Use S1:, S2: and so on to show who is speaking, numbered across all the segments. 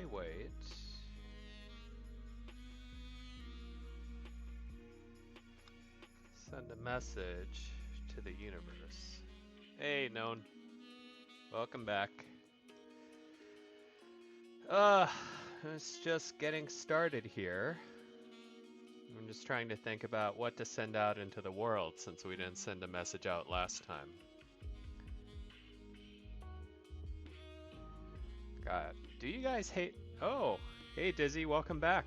S1: wait. Send a message to the universe. Hey, Known. Welcome back. Uh, it's just getting started here. I'm just trying to think about what to send out into the world since we didn't send a message out last time. God, do you guys hate... Oh, hey Dizzy, welcome back.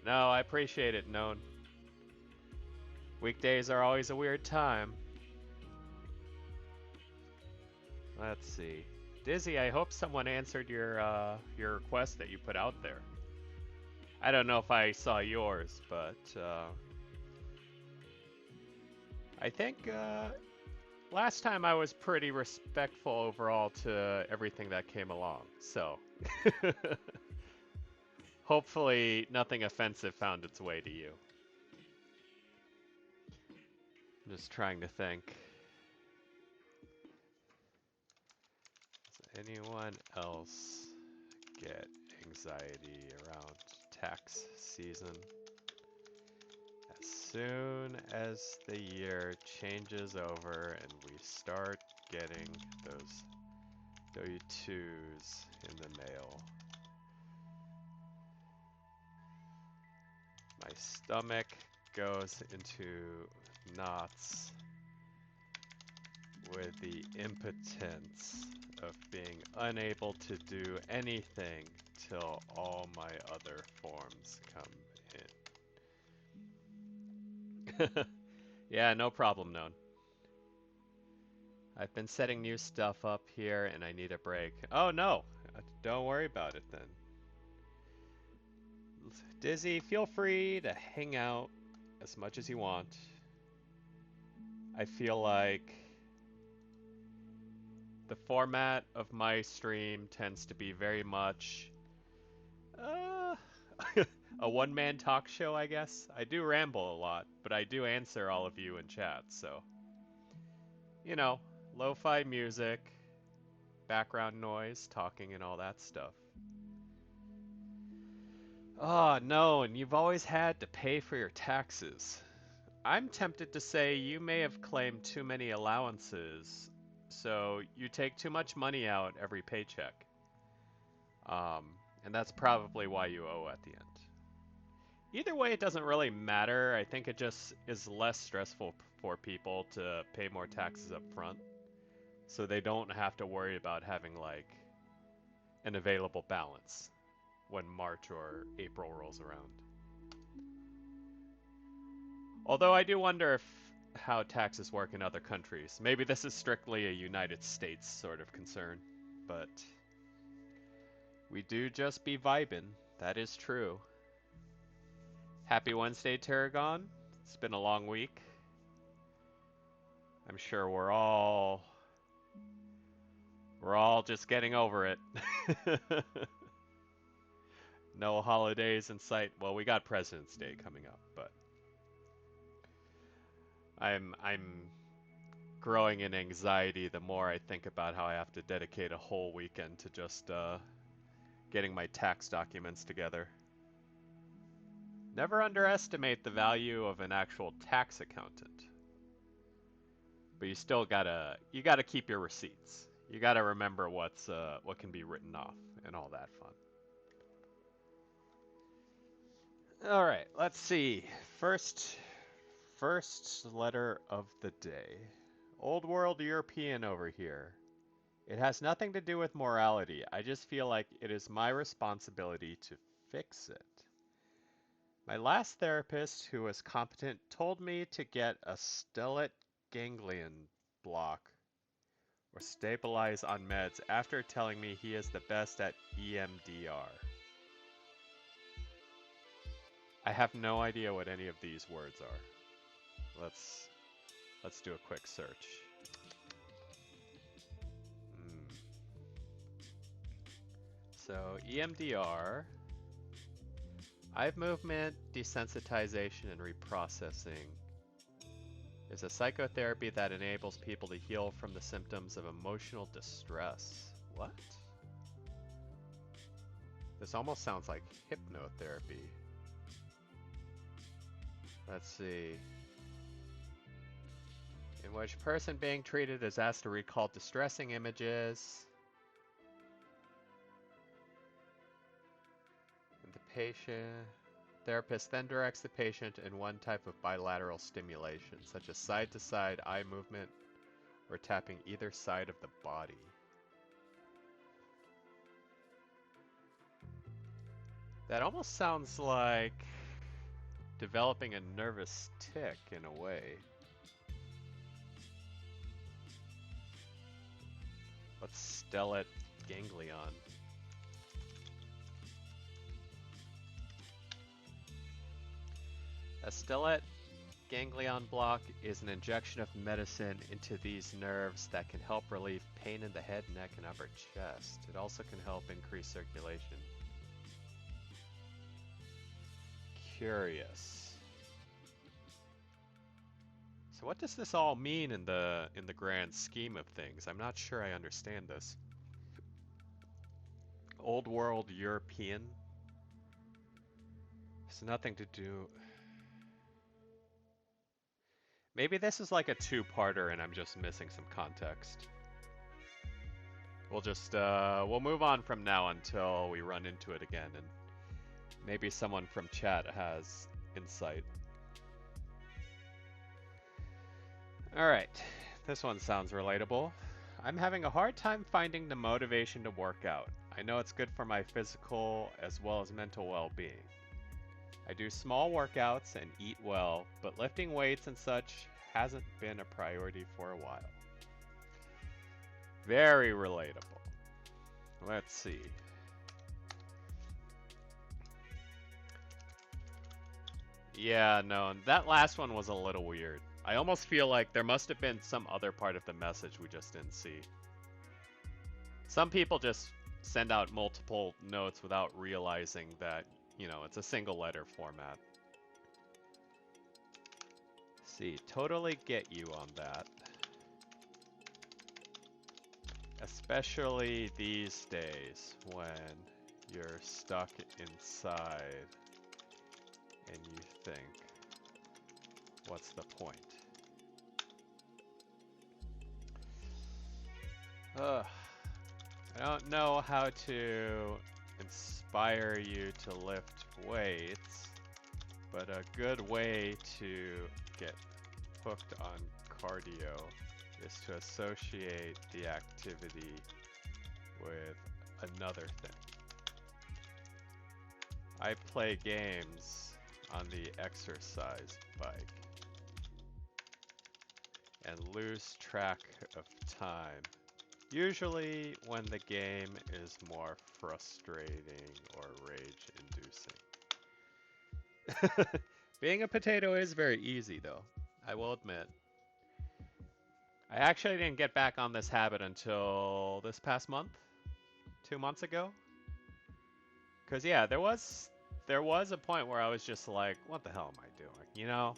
S1: No, I appreciate it, Known. Weekdays are always a weird time. Let's see. Dizzy, I hope someone answered your request that you put out there. I don't know if I saw yours, but I think last time I was pretty respectful overall to everything that came along. So hopefully nothing offensive found its way to you. I'm just trying to think. Does anyone else get anxiety around tax season? As soon as the year changes over and we start getting those W-2s in the mail, my stomach goes into knots with the impotence of being unable to do anything till all my other forms come in. Yeah, no problem, Known. I've been setting new stuff up here and I need a break. Oh no, don't worry about it then. Dizzy, feel free to hang out as much as you want. I feel like the format of my stream tends to be very much a one-man talk show, I guess. I do ramble a lot, but I do answer all of you in chat, so. You know, lo-fi music, background noise, talking and all that stuff. Oh, no, and you've always had to pay for your taxes. I'm tempted to say you may have claimed too many allowances, so you take too much money out every paycheck. And that's probably why you owe at the end. Either way, it doesn't really matter. I think it just is less stressful for people to pay more taxes up front, so they don't have to worry about having like an available balance when March or April rolls around. Although I do wonder if how taxes work in other countries. Maybe this is strictly a United States sort of concern, but we do just be vibing. That is true. Happy Wednesday, Tarragon. It's been a long week. I'm sure we're all just getting over it. No holidays in sight. Well, we got President's Day coming up, but I'm growing in anxiety the more I think about how I have to dedicate a whole weekend to just getting my tax documents together. Never underestimate the value of an actual tax accountant. But you still gotta keep your receipts. You gotta remember what can be written off and all that fun. All right, let's see. First letter of the day. Old world European over here. It has nothing to do with morality. I just feel like it is my responsibility to fix it. My last therapist, who was competent, told me to get a stellate ganglion block or stabilize on meds after telling me he is the best at EMDR. I have no idea what any of these words are. Let's do a quick search. So EMDR, eye movement desensitization and reprocessing. is a psychotherapy that enables people to heal from the symptoms of emotional distress. What? This almost sounds like hypnotherapy. Let's see. In which a person being treated is asked to recall distressing images. And the therapist then directs the patient in one type of bilateral stimulation, such as side-to-side eye movement or tapping either side of the body. That almost sounds like developing a nervous tic in a way. Let's stellate ganglion. A stellate ganglion block is an injection of medicine into these nerves that can help relieve pain in the head, neck, and upper chest. It also can help increase circulation. Curious. So what does this all mean in the grand scheme of things? I'm not sure I understand this. Old world European? It's nothing to do. Maybe this is like a two-parter and I'm just missing some context. We'll move on from now until we run into it again, and maybe someone from chat has insight. Alright, this one sounds relatable. I'm having a hard time finding the motivation to work out. I know it's good for my physical as well as mental well-being. I do small workouts and eat well, but lifting weights and such hasn't been a priority for a while. Very relatable. Let's see. Yeah, no, that last one was a little weird. I almost feel like there must have been some other part of the message we just didn't see. Some people just send out multiple notes without realizing that, you know, it's a single letter format. See, totally get you on that. Especially these days when you're stuck inside and you think, what's the point? I don't know how to inspire you to lift weights, but a good way to get hooked on cardio is to associate the activity with another thing. I play games on the exercise bike and lose track of time, usually when the game is more frustrating or rage-inducing. Being a potato is very easy though, I will admit. I actually didn't get back on this habit until this past month, 2 months ago. Cause yeah, there was a point where I was just like, what the hell am I doing? You know?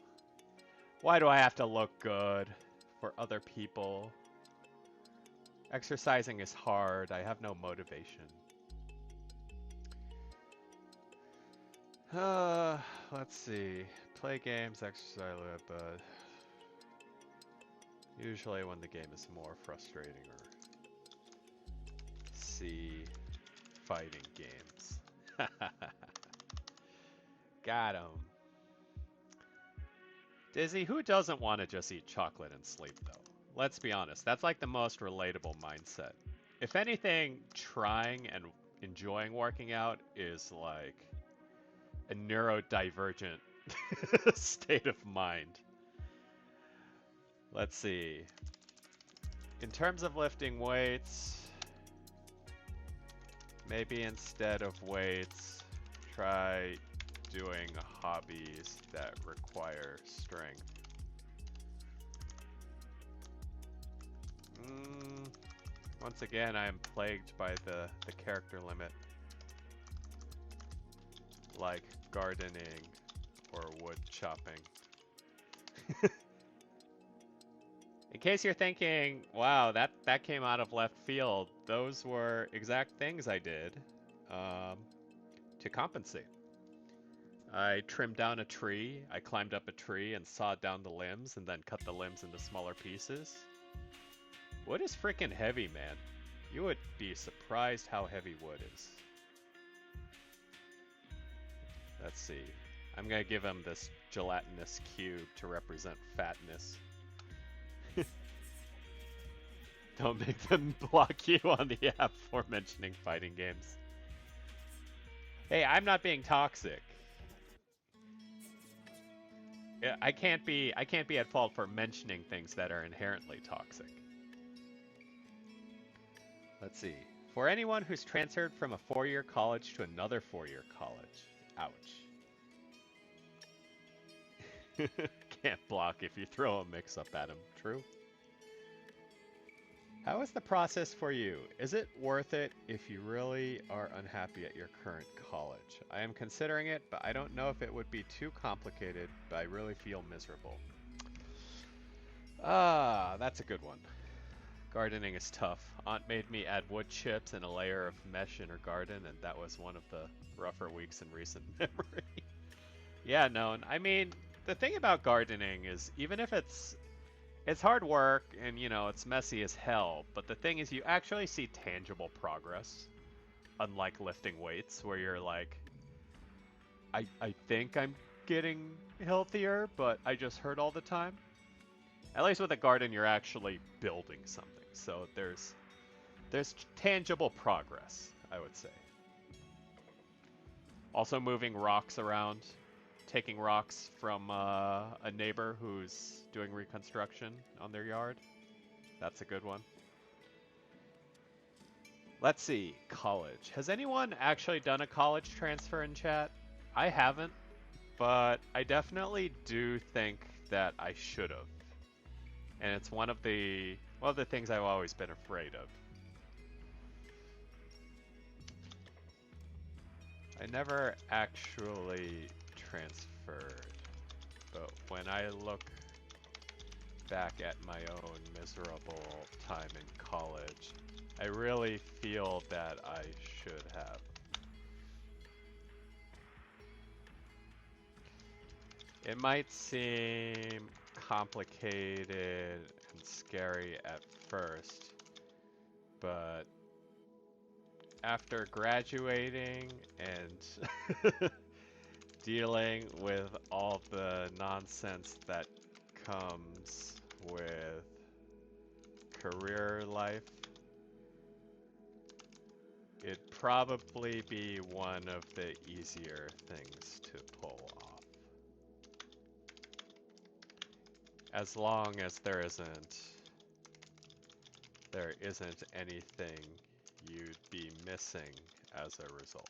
S1: Why do I have to look good for other people? Exercising is hard. I have no motivation. Let's see. Play games, exercise a little, but usually when the game is more frustrating, or see fighting games. Got him. Dizzy, who doesn't want to just eat chocolate and sleep though? Let's be honest, that's like the most relatable mindset. If anything, trying and enjoying working out is like a neurodivergent state of mind. Let's see. In terms of lifting weights, maybe instead of weights, try doing hobbies that require strength. Once again, I am plagued by the character limit, like gardening or wood chopping. In case you're thinking, wow, that came out of left field, those were exact things I did to compensate. I trimmed down a tree, I climbed up a tree and sawed down the limbs and then cut the limbs into smaller pieces. Wood is freaking heavy, man. You would be surprised how heavy wood is. Let's see. I'm gonna give him this gelatinous cube to represent fatness. Don't make them block you on the app for mentioning fighting games. Hey, I'm not being toxic. I can't be at fault for mentioning things that are inherently toxic. Let's see. For anyone who's transferred from a 4-year college to another 4-year college. Ouch. Can't block if you throw a mix-up at him. True. How is the process for you? Is it worth it if you really are unhappy at your current college? I am considering it, but I don't know if it would be too complicated, but I really feel miserable. That's a good one. Gardening is tough. Aunt made me add wood chips and a layer of mesh in her garden, and that was one of the rougher weeks in recent memory. Yeah, no, I mean, the thing about gardening is even if it's hard work and, you know, it's messy as hell, but the thing is you actually see tangible progress, unlike lifting weights where you're like, I think I'm getting healthier, but I just hurt all the time. At least with a garden, you're actually building something. So there's tangible progress, I would say. Also moving rocks around, taking rocks from a neighbor who's doing reconstruction on their yard. That's a good one. Let's see, college. Has anyone actually done a college transfer in chat? I haven't, but I definitely do think that I should have. And it's one of the things I've always been afraid of. I never actually transferred, but when I look back at my own miserable time in college, I really feel that I should have. It might seem complicated and scary at first, but after graduating and dealing with all the nonsense that comes with career life, it'd probably be one of the easier things to pull off. As long as there isn't anything you'd be missing as a result.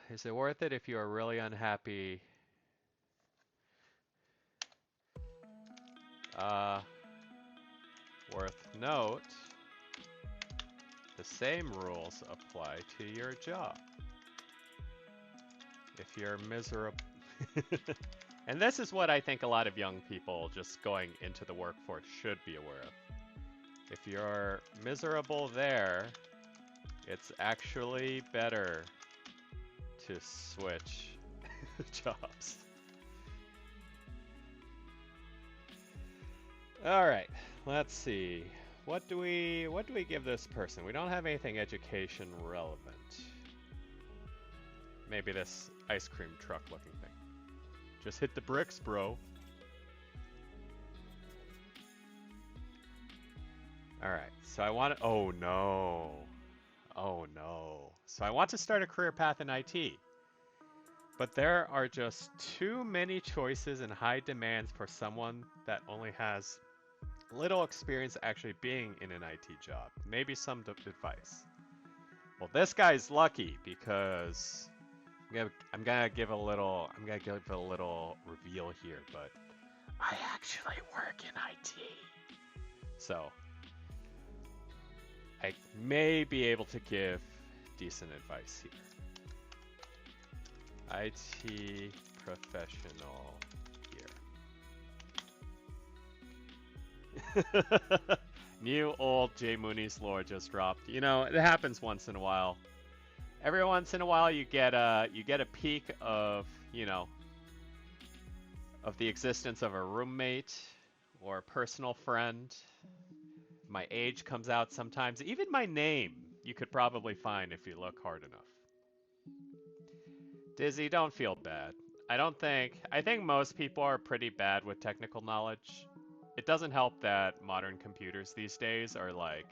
S1: Is it worth it if you are really unhappy? Worth note, the same rules apply to your job. If you're miserable, and this is what I think a lot of young people just going into the workforce should be aware of. If you're miserable there, it's actually better to switch jobs. All right, let's see. What do we give this person? We don't have anything education relevant. Maybe this ice cream truck looking thing. Just hit the bricks, bro. Alright, so I want to... Oh no. Oh no. So I want to start a career path in IT. But there are just too many choices and high demands for someone that only has little experience actually being in an IT job. Maybe some advice. Well, this guy's lucky because... I'm gonna give a little reveal here, but I actually work in IT. So I may be able to give decent advice here. IT professional New old jmoonies lore just dropped. You know, it happens once in a while. Every once in a while, you get a peek of of the existence of a roommate or a personal friend. My age comes out sometimes. Even my name, you could probably find if you look hard enough. Dizzy, don't feel bad. I think most people are pretty bad with technical knowledge. It doesn't help that modern computers these days are like,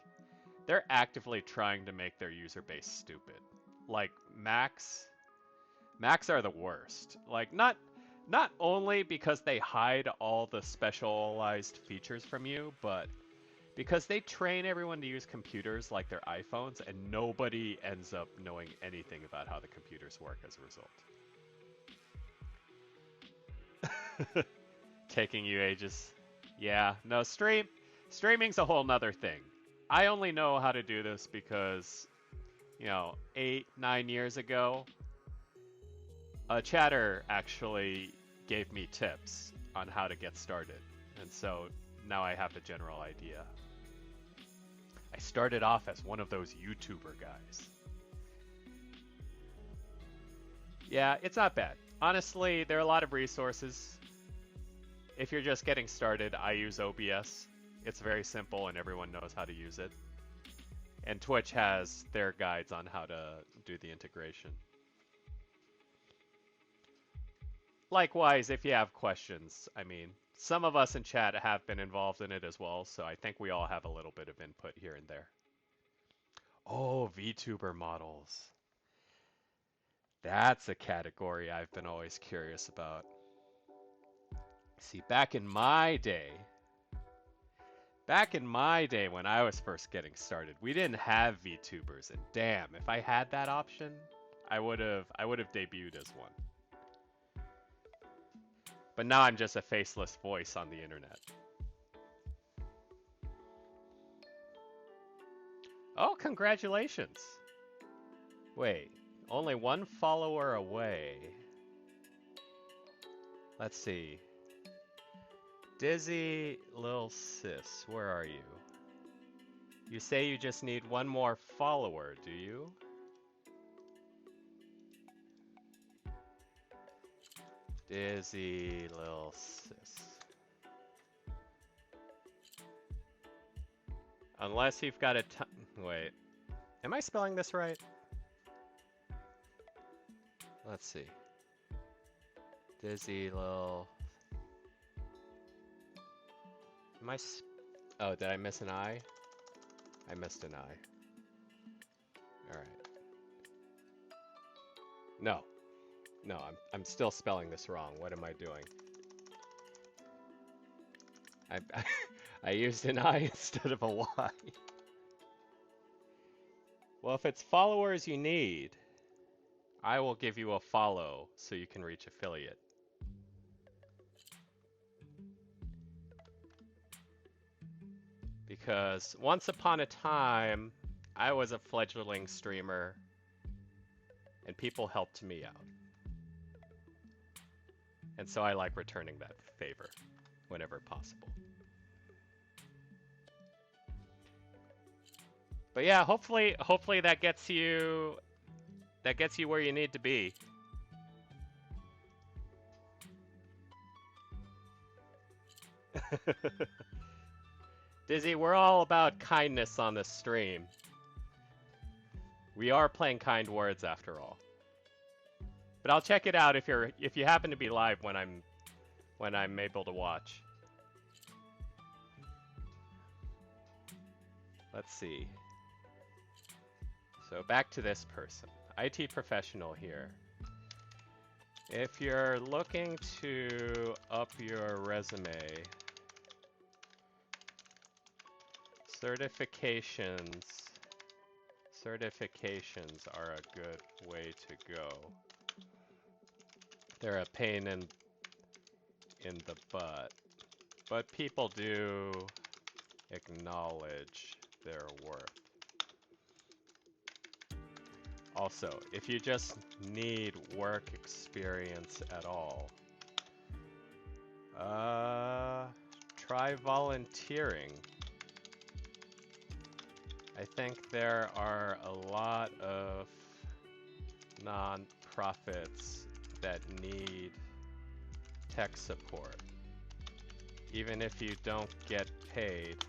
S1: they're actively trying to make their user base stupid. Like Macs are the worst. Like not only because they hide all the specialized features from you, but because they train everyone to use computers like their iPhones and nobody ends up knowing anything about how the computers work as a result. Taking you ages. Yeah, no, streaming's a whole nother thing. I only know how to do this because, 8, 9 years ago, a chatter actually gave me tips on how to get started. And so now I have a general idea. I started off as one of those YouTuber guys. Yeah, it's not bad. Honestly, there are a lot of resources. If you're just getting started, I use OBS. It's very simple and everyone knows how to use it. And Twitch has their guides on how to do the integration. Likewise, if you have questions, I mean, some of us in chat have been involved in it as well, so I think we all have a little bit of input here and there. Oh, VTuber models. That's a category I've been always curious about. See, back in my day when I was first getting started, we didn't have VTubers, and damn, if I had that option, I would have debuted as one. But now I'm just a faceless voice on the internet. Oh, congratulations. Wait, only one follower away. Let's see. Dizzy Lil Sis, where are you? You say you just need one more follower, do you? Dizzy Lil Sis. Unless you've got a ton. Wait. Am I spelling this right? Let's see. Dizzy Lil. Am I. Oh, did I miss an I? I missed an I. Alright. No. No, I'm still spelling this wrong. What am I doing? I used an I instead of a Y. Well, if it's followers you need, I will give you a follow so you can reach affiliate. Because once upon a time, I was a fledgling streamer and people helped me out. And so I like returning that favor whenever possible. But yeah, hopefully that gets you where you need to be. Dizzy, we're all about kindness on this stream. We are playing kind words after all. But I'll check it out if you happen to be live when I'm able to watch. Let's see. So back to this person. IT professional here. If you're looking to up your resume, certifications are a good way to go. They're a pain in the butt, but people do acknowledge their worth. Also, if you just need work experience at all, try volunteering. I think there are a lot of non-profits that need tech support. Even if you don't get paid,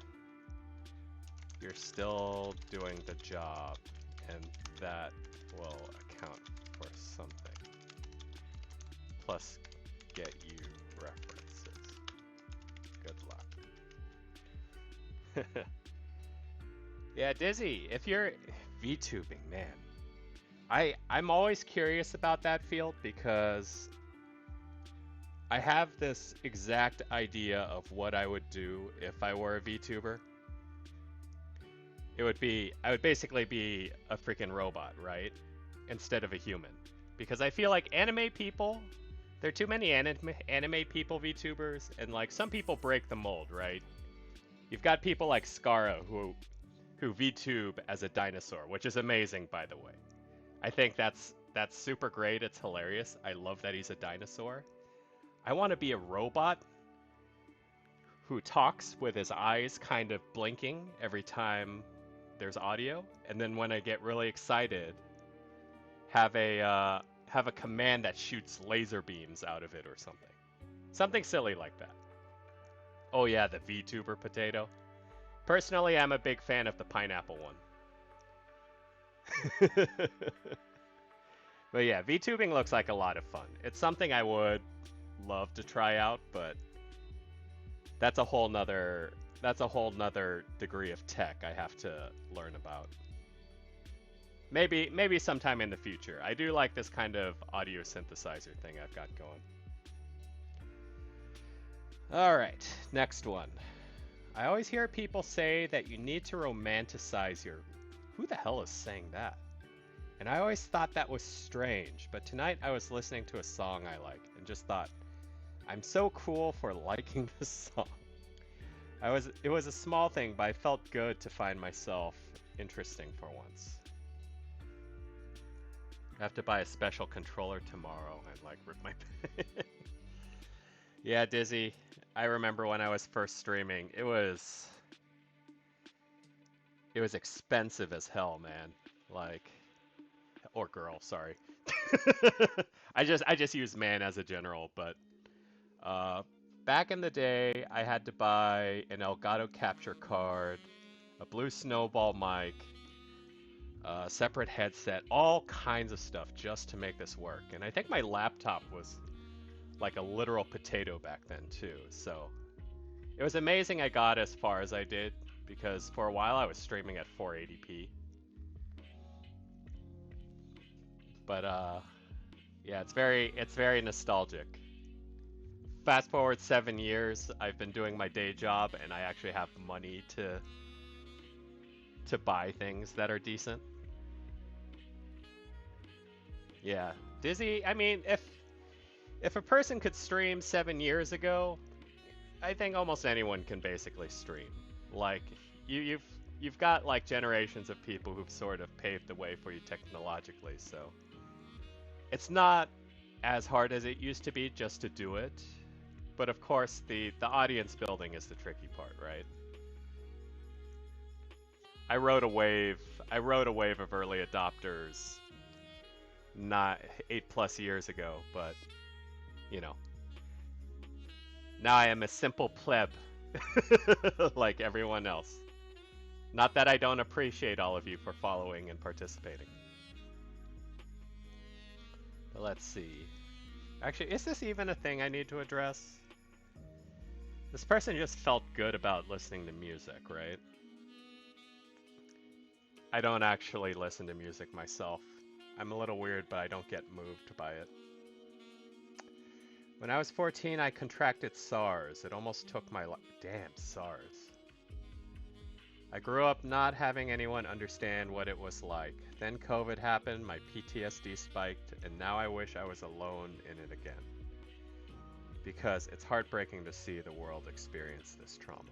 S1: you're still doing the job, and that will account for something. Plus, get you references. Good luck. Yeah, Dizzy, if you're VTubing, man, I'm always curious about that field because I have this exact idea of what I would do if I were a VTuber. I would basically be a freaking robot, right? Instead of a human. Because I feel like anime people, there are too many anime people VTubers, and like some people break the mold, right? You've got people like Scara who VTube as a dinosaur, which is amazing, by the way. I think that's super great. It's hilarious. I love that he's a dinosaur. I want to be a robot who talks with his eyes kind of blinking every time there's audio, and then when I get really excited, have a command that shoots laser beams out of it or something. Something silly like that. Oh yeah, the VTuber potato. Personally, I'm a big fan of the pineapple one. But yeah, VTubing looks like a lot of fun. It's something I would love to try out, but that's a whole nother degree of tech I have to learn about. Maybe sometime in the future. I do like this kind of audio synthesizer thing I've got going. All right, next one. I always hear people say that you need to romanticize your... Who the hell is saying that? And I always thought that was strange, but tonight I was listening to a song I like and just thought, I'm so cool for liking this song. It was a small thing, but I felt good to find myself interesting for once. I have to buy a special controller tomorrow and like rip my Yeah, Dizzy. I remember when I was first streaming, it was expensive as hell, man. Like, or girl, sorry. I just use man as a general, but back in the day, I had to buy an Elgato capture card, a blue snowball mic, a separate headset, all kinds of stuff just to make this work. And I think my laptop was like a literal potato back then too. So it was amazing I got as far as I did, because for a while I was streaming at 480p. But yeah, it's very nostalgic. Fast forward 7 years, I've been doing my day job and I actually have money to buy things that are decent. Yeah, Dizzy, I mean, if a person could stream 7 years ago, I think almost anyone can basically stream. Like, you've got like generations of people who've sort of paved the way for you technologically, so it's not as hard as it used to be just to do it. But of course, the audience building is the tricky part, right? I rode a wave of early adopters not 8+ years ago, but you know, now I am a simple pleb like everyone else. Not that I don't appreciate all of you for following and participating. But let's see. Actually, is this even a thing I need to address? This person just felt good about listening to music, right? I don't actually listen to music myself. I'm a little weird, but I don't get moved by it. When I was 14, I contracted SARS. It almost took my life. Damn, SARS. I grew up not having anyone understand what it was like. Then COVID happened, my PTSD spiked, and now I wish I was alone in it again. Because it's heartbreaking to see the world experience this trauma.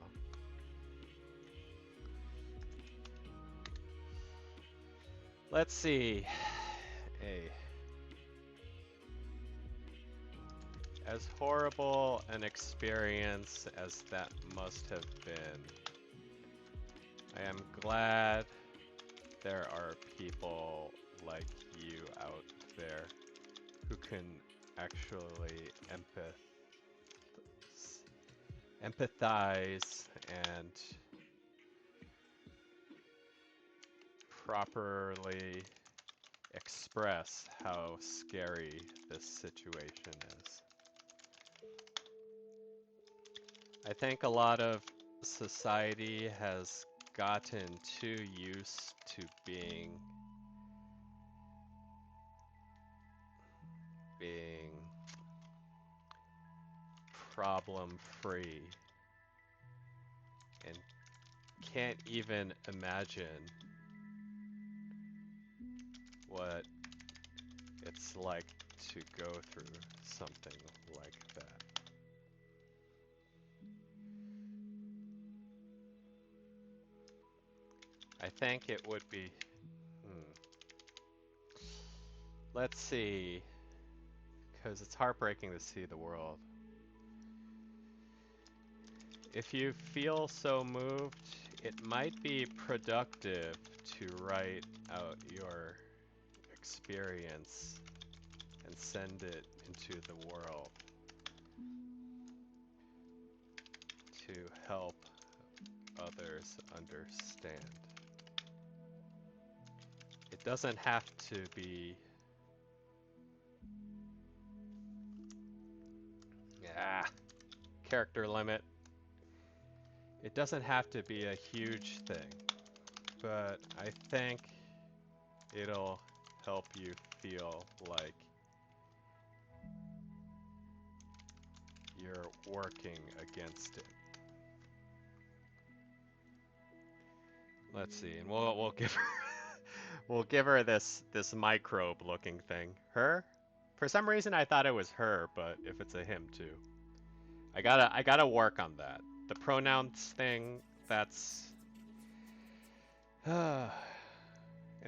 S1: Let's see. as horrible an experience as that must have been, I am glad there are people like you out there who can actually empathize and properly express how scary this situation is. I think a lot of society has gotten too used to being problem free and can't even imagine what it's like to go through something like that. I think it would be, let's see, because it's heartbreaking to see the world. If you feel so moved, it might be productive to write out your experience and send it into the world to help others understand. It doesn't have to be character limit. It doesn't have to be a huge thing, but I think it'll help you feel like you're working against it. Let's see, and we'll give her we'll give her this microbe looking thing. Her? For some reason I thought it was her, but if it's a him too. I gotta work on that. The pronouns thing, that's and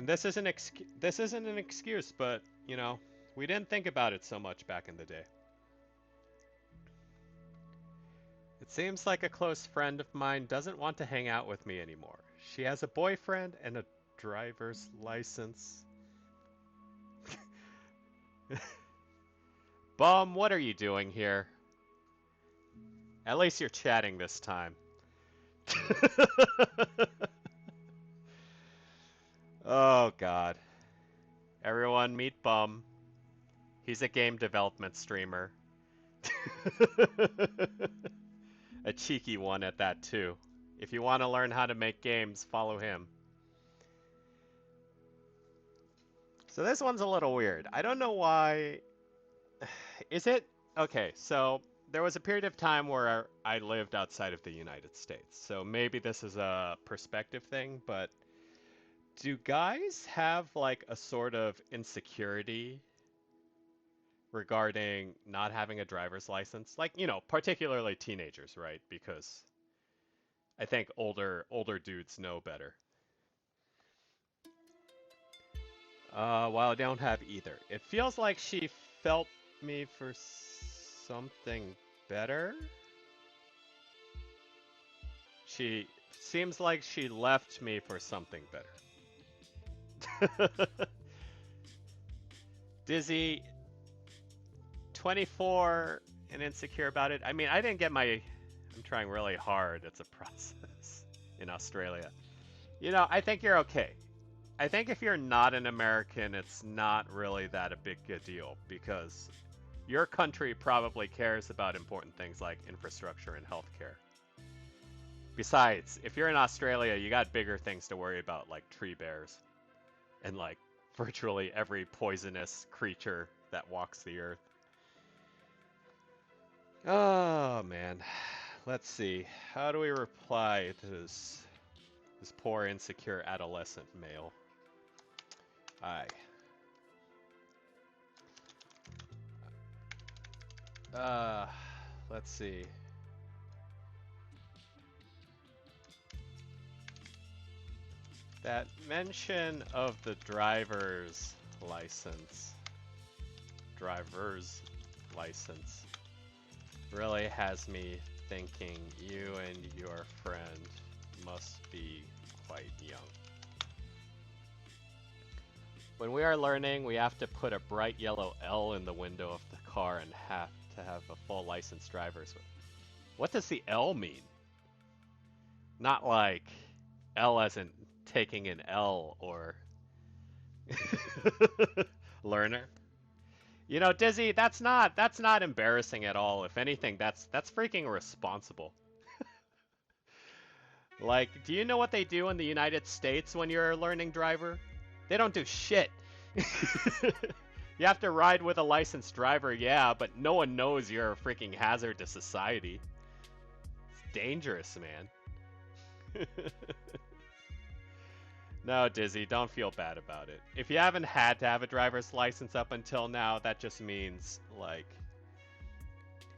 S1: this isn't an excuse, but you know, we didn't think about it so much back in the day. It seems like a close friend of mine doesn't want to hang out with me anymore. She has a boyfriend and a driver's license. Bum, what are you doing here? At least you're chatting this time. Oh god. Everyone meet Bum. He's a game development streamer. A cheeky one at that too. If you want to learn how to make games, follow him. So this one's a little weird. I don't know why. Is it? Okay, so there was a period of time where I lived outside of the United States. So maybe this is a perspective thing, but do guys have like a sort of insecurity regarding not having a driver's license? Like, you know, particularly teenagers, right? Because I think older dudes know better. Well, I don't have either. It feels like she felt me for something better. She seems like she left me for something better. Dizzy, 24 and insecure about it. I mean, I didn't get my... I'm trying really hard. It's a process in Australia. You know, I think you're okay. I think if you're not an American, it's not really that a big a deal because your country probably cares about important things like infrastructure and healthcare. Besides, if you're in Australia, you got bigger things to worry about like tree bears and like virtually every poisonous creature that walks the earth. Oh man, let's see. How do we reply to this poor insecure adolescent male? Let's see. That mention of the driver's license. really has me thinking you and your friend must be quite young. When we are learning, we have to put a bright yellow L in the window of the car and have to have a full licensed driver. What does the L mean? Not like L as in taking an L or learner. You know, Dizzy, that's not embarrassing at all. If anything, that's freaking responsible. Like, do you know what they do in the United States when you're a learning driver? They don't do shit. You have to ride with a licensed driver, yeah, but no one knows you're a freaking hazard to society. It's dangerous, man. No, Dizzy, don't feel bad about it. If you haven't had to have a driver's license up until now, that just means, like,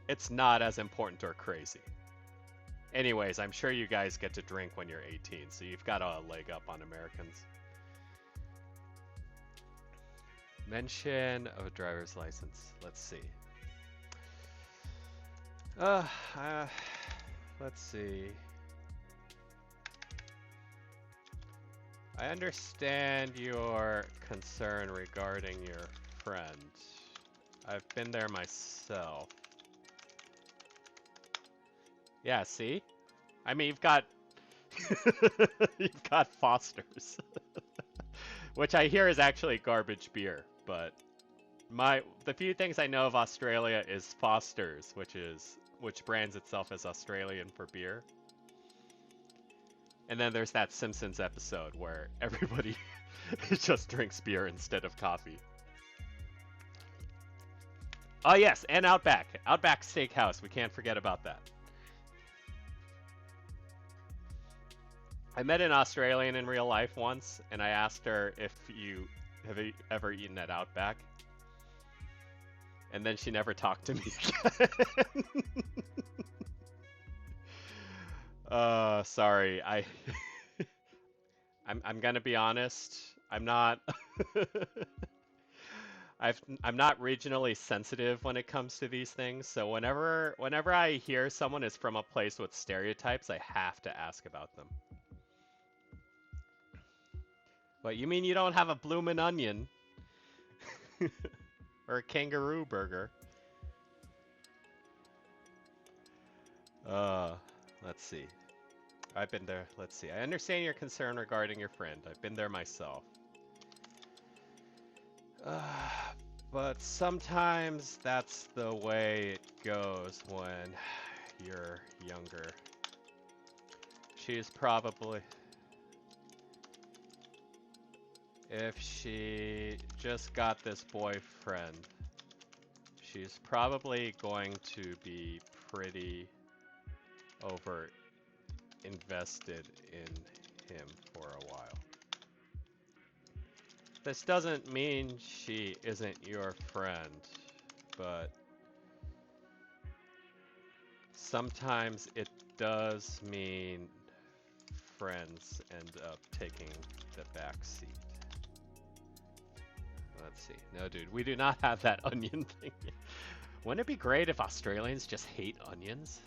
S1: it's not as important or crazy. Anyways, I'm sure you guys get to drink when you're 18, so you've got a leg up on Americans. Mention of a driver's license. Let's see. Let's see. I understand your concern regarding your friend. I've been there myself. Yeah, see? I mean, you've got you've got Foster's. Which I hear is actually garbage beer, but the few things I know of Australia is Foster's, which brands itself as Australian for beer. And then there's that Simpsons episode where everybody just drinks beer instead of coffee. Oh yes, and Outback. Outback Steakhouse, we can't forget about that. I met an Australian in real life once, and I asked her if you have ever eaten at Outback. And then she never talked to me again. Sorry. I'm gonna be honest. I'm not I'm not regionally sensitive when it comes to these things. So whenever I hear someone is from a place with stereotypes, I have to ask about them. But you mean you don't have a bloomin' onion? Or a kangaroo burger? Let's see. I've been there. Let's see. I understand your concern regarding your friend. I've been there myself. But sometimes that's the way it goes when you're younger. She's probably... If she just got this boyfriend, she's probably going to be pretty over invested in him for a while. This doesn't mean she isn't your friend, but sometimes it does mean friends end up taking the back seat. Let's see. No, dude, we do not have that onion thing. Wouldn't it be great if Australians just hate onions?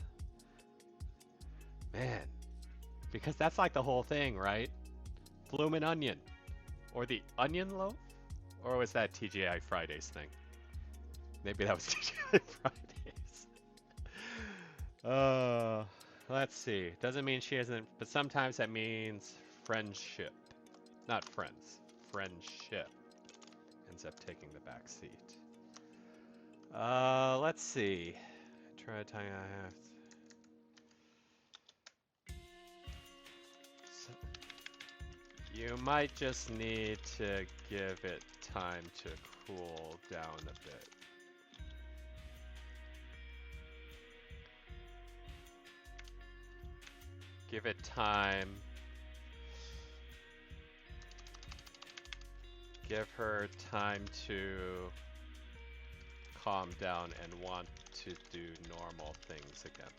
S1: Man, because that's like the whole thing, right? Bloomin' onion. Or the onion loaf? Or was that TGI Fridays thing? Maybe that was TGI Fridays. Let's see. Doesn't mean she isn't, but sometimes that means friendship. Not friends. Friendship ends up taking the back seat. Let's see. Try to tell you I have. You might just need to give it time to cool down a bit. Give it time. Give her time to calm down and want to do normal things again.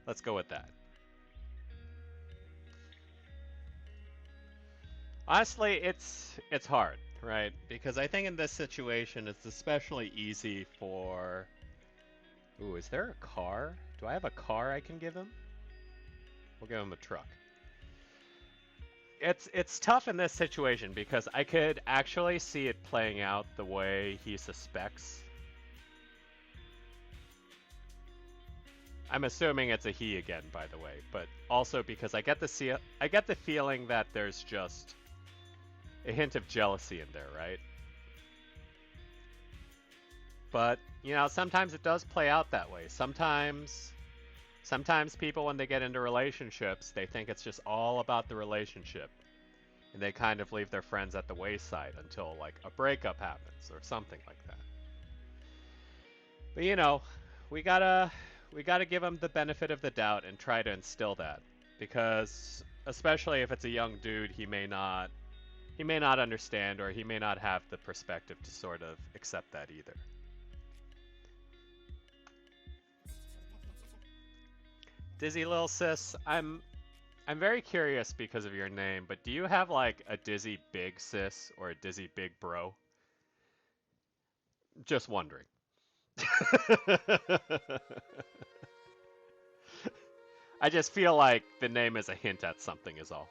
S1: Let's go with that. Honestly, it's hard, right? Because I think in this situation, it's especially easy for Ooh, is there a car? Do I have a car I can give him? We'll give him a truck. It's tough in this situation because I could actually see it playing out the way he suspects. I'm assuming it's a he again, by the way, but also because I get the feeling that there's just a hint of jealousy in there, right? But, sometimes it does play out that way. Sometimes people when they get into relationships, they think it's just all about the relationship. And they kind of leave their friends at the wayside until like a breakup happens or something like that. But we gotta give them the benefit of the doubt and try to instill that because especially if it's a young dude, he may not understand or he may not have the perspective to sort of accept that either. Dizzy little sis, I'm very curious because of your name, but do you have like a dizzy big sis or a dizzy big bro? Just wondering. I just feel like the name is a hint at something is all.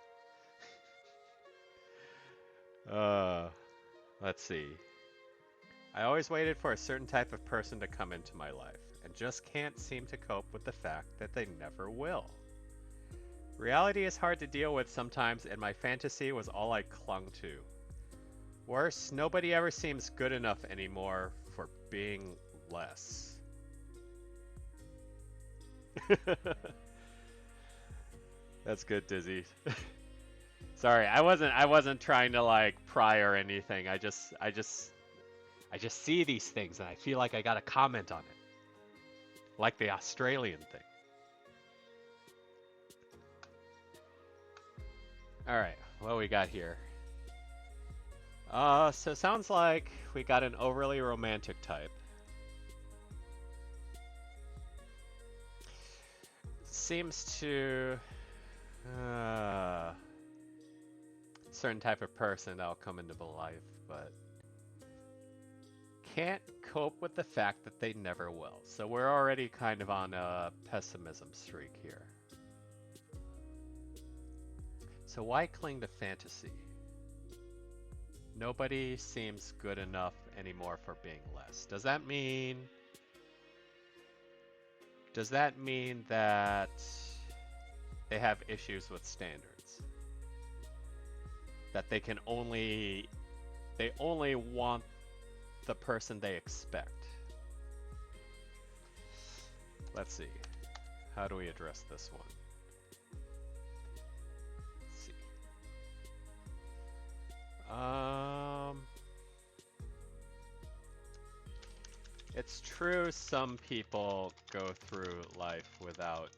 S1: Uh, let's see. I always waited for a certain type of person to come into my life and just can't seem to cope with the fact that they never will. Reality is hard to deal with sometimes, and my fantasy was all I clung to. Worse, nobody ever seems good enough anymore for being less. That's good, Dizzy. Sorry, I wasn't trying to like pry or anything. I just see these things and I feel like I gotta comment on it. Like the Australian thing. Alright, what we got here? So it sounds like we got an overly romantic type. Seems to certain type of person that'll come into the life, but can't cope with the fact that they never will. So we're already kind of on a pessimism streak here. So why cling to fantasy? Nobody seems good enough anymore for being less. Does that mean that they have issues with standards? That they only want the person they expect. Let's see. How do we address this one? Let's see. It's true some people go through life without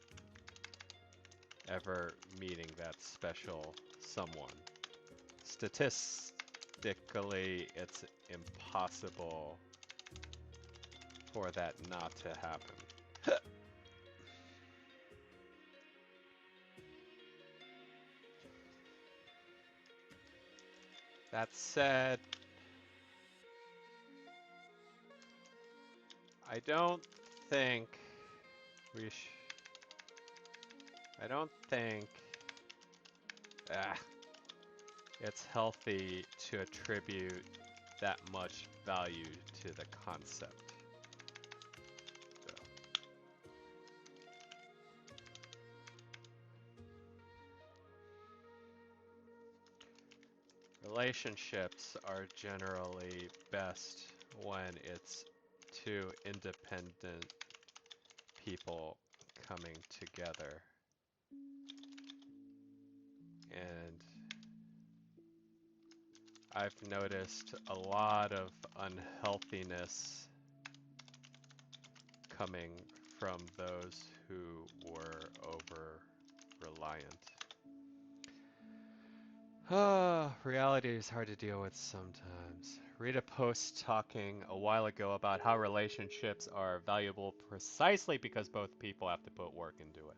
S1: ever meeting that special someone. Statistically, it's impossible for that not to happen. That said, I don't think we sh I don't think ah, it's healthy to attribute that much value to the concept. So, relationships are generally best when it's two independent people coming together. And I've noticed a lot of unhealthiness coming from those who were over reliant. Reality is hard to deal with sometimes. Read a post talking a while ago about how relationships are valuable precisely because both people have to put work into it.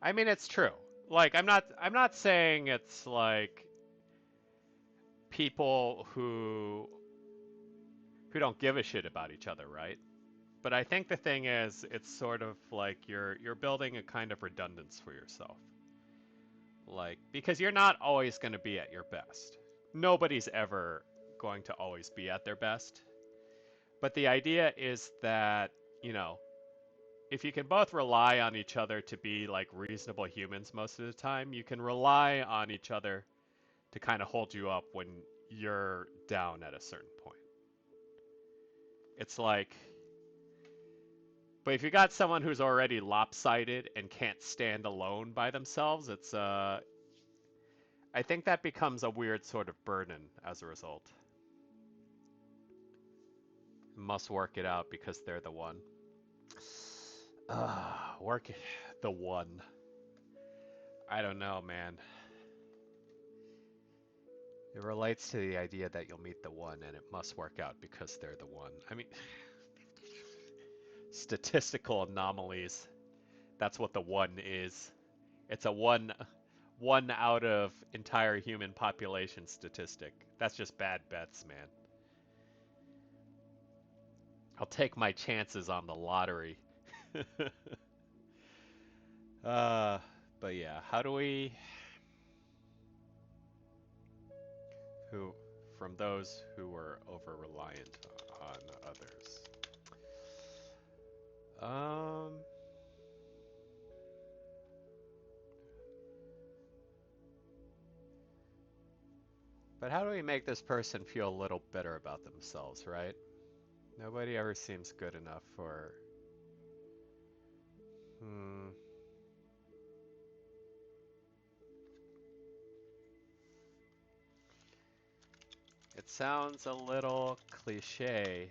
S1: I mean, it's true. Like, I'm not saying it's like people who don't give a shit about each other, right? But I think the thing is, it's sort of like you're building a kind of redundance for yourself. Like, because you're not always going to be at your best. Nobody's ever going to always be at their best. But the idea is that, you know, if you can both rely on each other to be like reasonable humans most of the time, you can rely on each other to kind of hold you up when you're down at a certain point. It's like, but if you got someone who's already lopsided and can't stand alone by themselves, I think that becomes a weird sort of burden as a result. Must work it out because they're the one. Work it, the one. I don't know, man. It relates to the idea that you'll meet the one and it must work out because they're the one. I mean, statistical anomalies. That's what the one is. It's a one out of entire human population statistic. That's just bad bets, man. I'll take my chances on the lottery. But yeah, how do we who from those who were over reliant on others? But how do we make this person feel a little better about themselves, right? Nobody ever seems good enough for... It sounds a little cliche,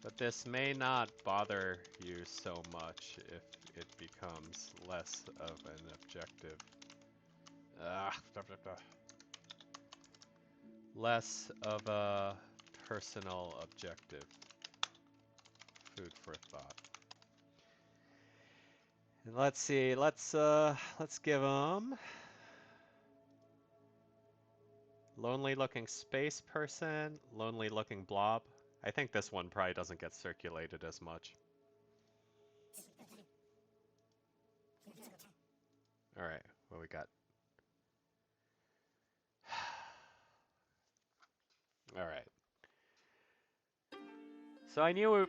S1: but this may not bother you so much if it becomes less of an objective. Less of a personal objective. Food for thought. And let's see, let's give them lonely looking space person, lonely looking blob. I think this one probably doesn't get circulated as much. Alright, what we got? Alright. So I knew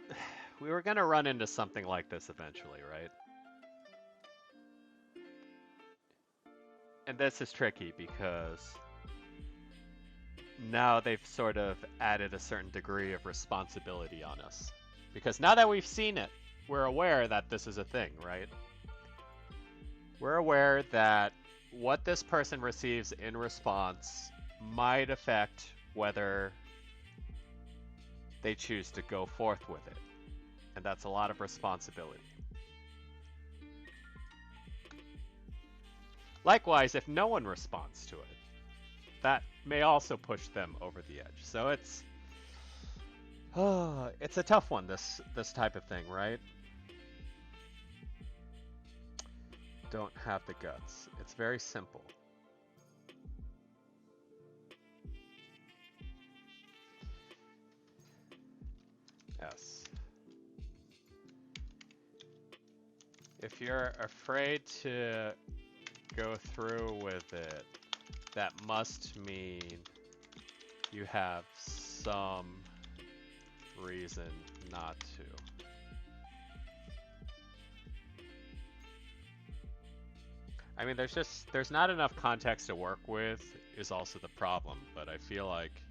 S1: we were gonna run into something like this eventually, right? And this is tricky because now they've sort of added a certain degree of responsibility on us. Because now that we've seen it, we're aware that this is a thing, right? We're aware that what this person receives in response might affect whether they choose to go forth with it. And that's a lot of responsibility. Likewise, if no one responds to it, that may also push them over the edge. So it's a tough one, this type of thing, right? Don't have the guts. It's very simple. Yes. If you're afraid to go through with it, that must mean you have some reason not to. I mean, there's not enough context to work with is also the problem, but I feel like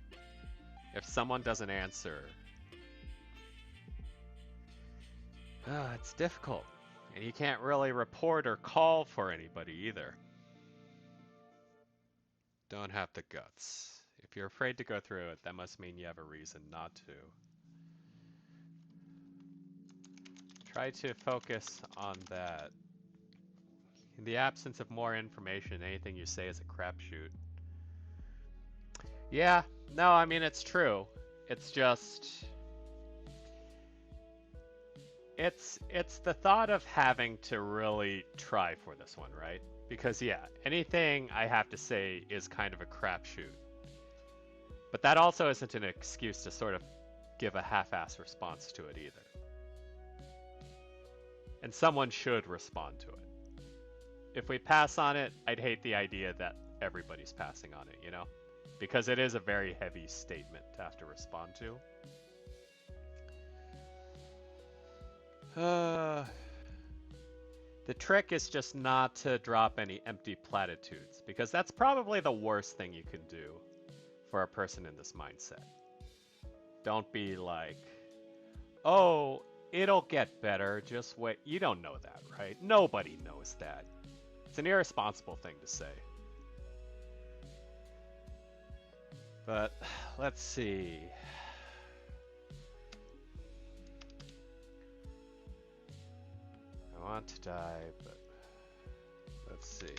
S1: if someone doesn't answer, it's difficult. And you can't really report or call for anybody either. Don't have the guts. If you're afraid to go through it, that must mean you have a reason not to. Try to focus on that. In the absence of more information, anything you say is a crapshoot. Yeah, no, I mean, it's true. It's just... It's the thought of having to really try for this one, right? Because yeah, anything I have to say is kind of a crapshoot. But that also isn't an excuse to sort of give a half-ass response to it either. and someone should respond to it. If we pass on it, I'd hate the idea that everybody's passing on it, you know? Because it is a very heavy statement to have to respond to. The trick is just not to drop any empty platitudes, because that's probably the worst thing you can do for a person in this mindset. Don't be like, oh, it'll get better, just wait. You don't know that, right? Nobody knows that. It's an irresponsible thing to say. But let's see. I want to die, but let's see.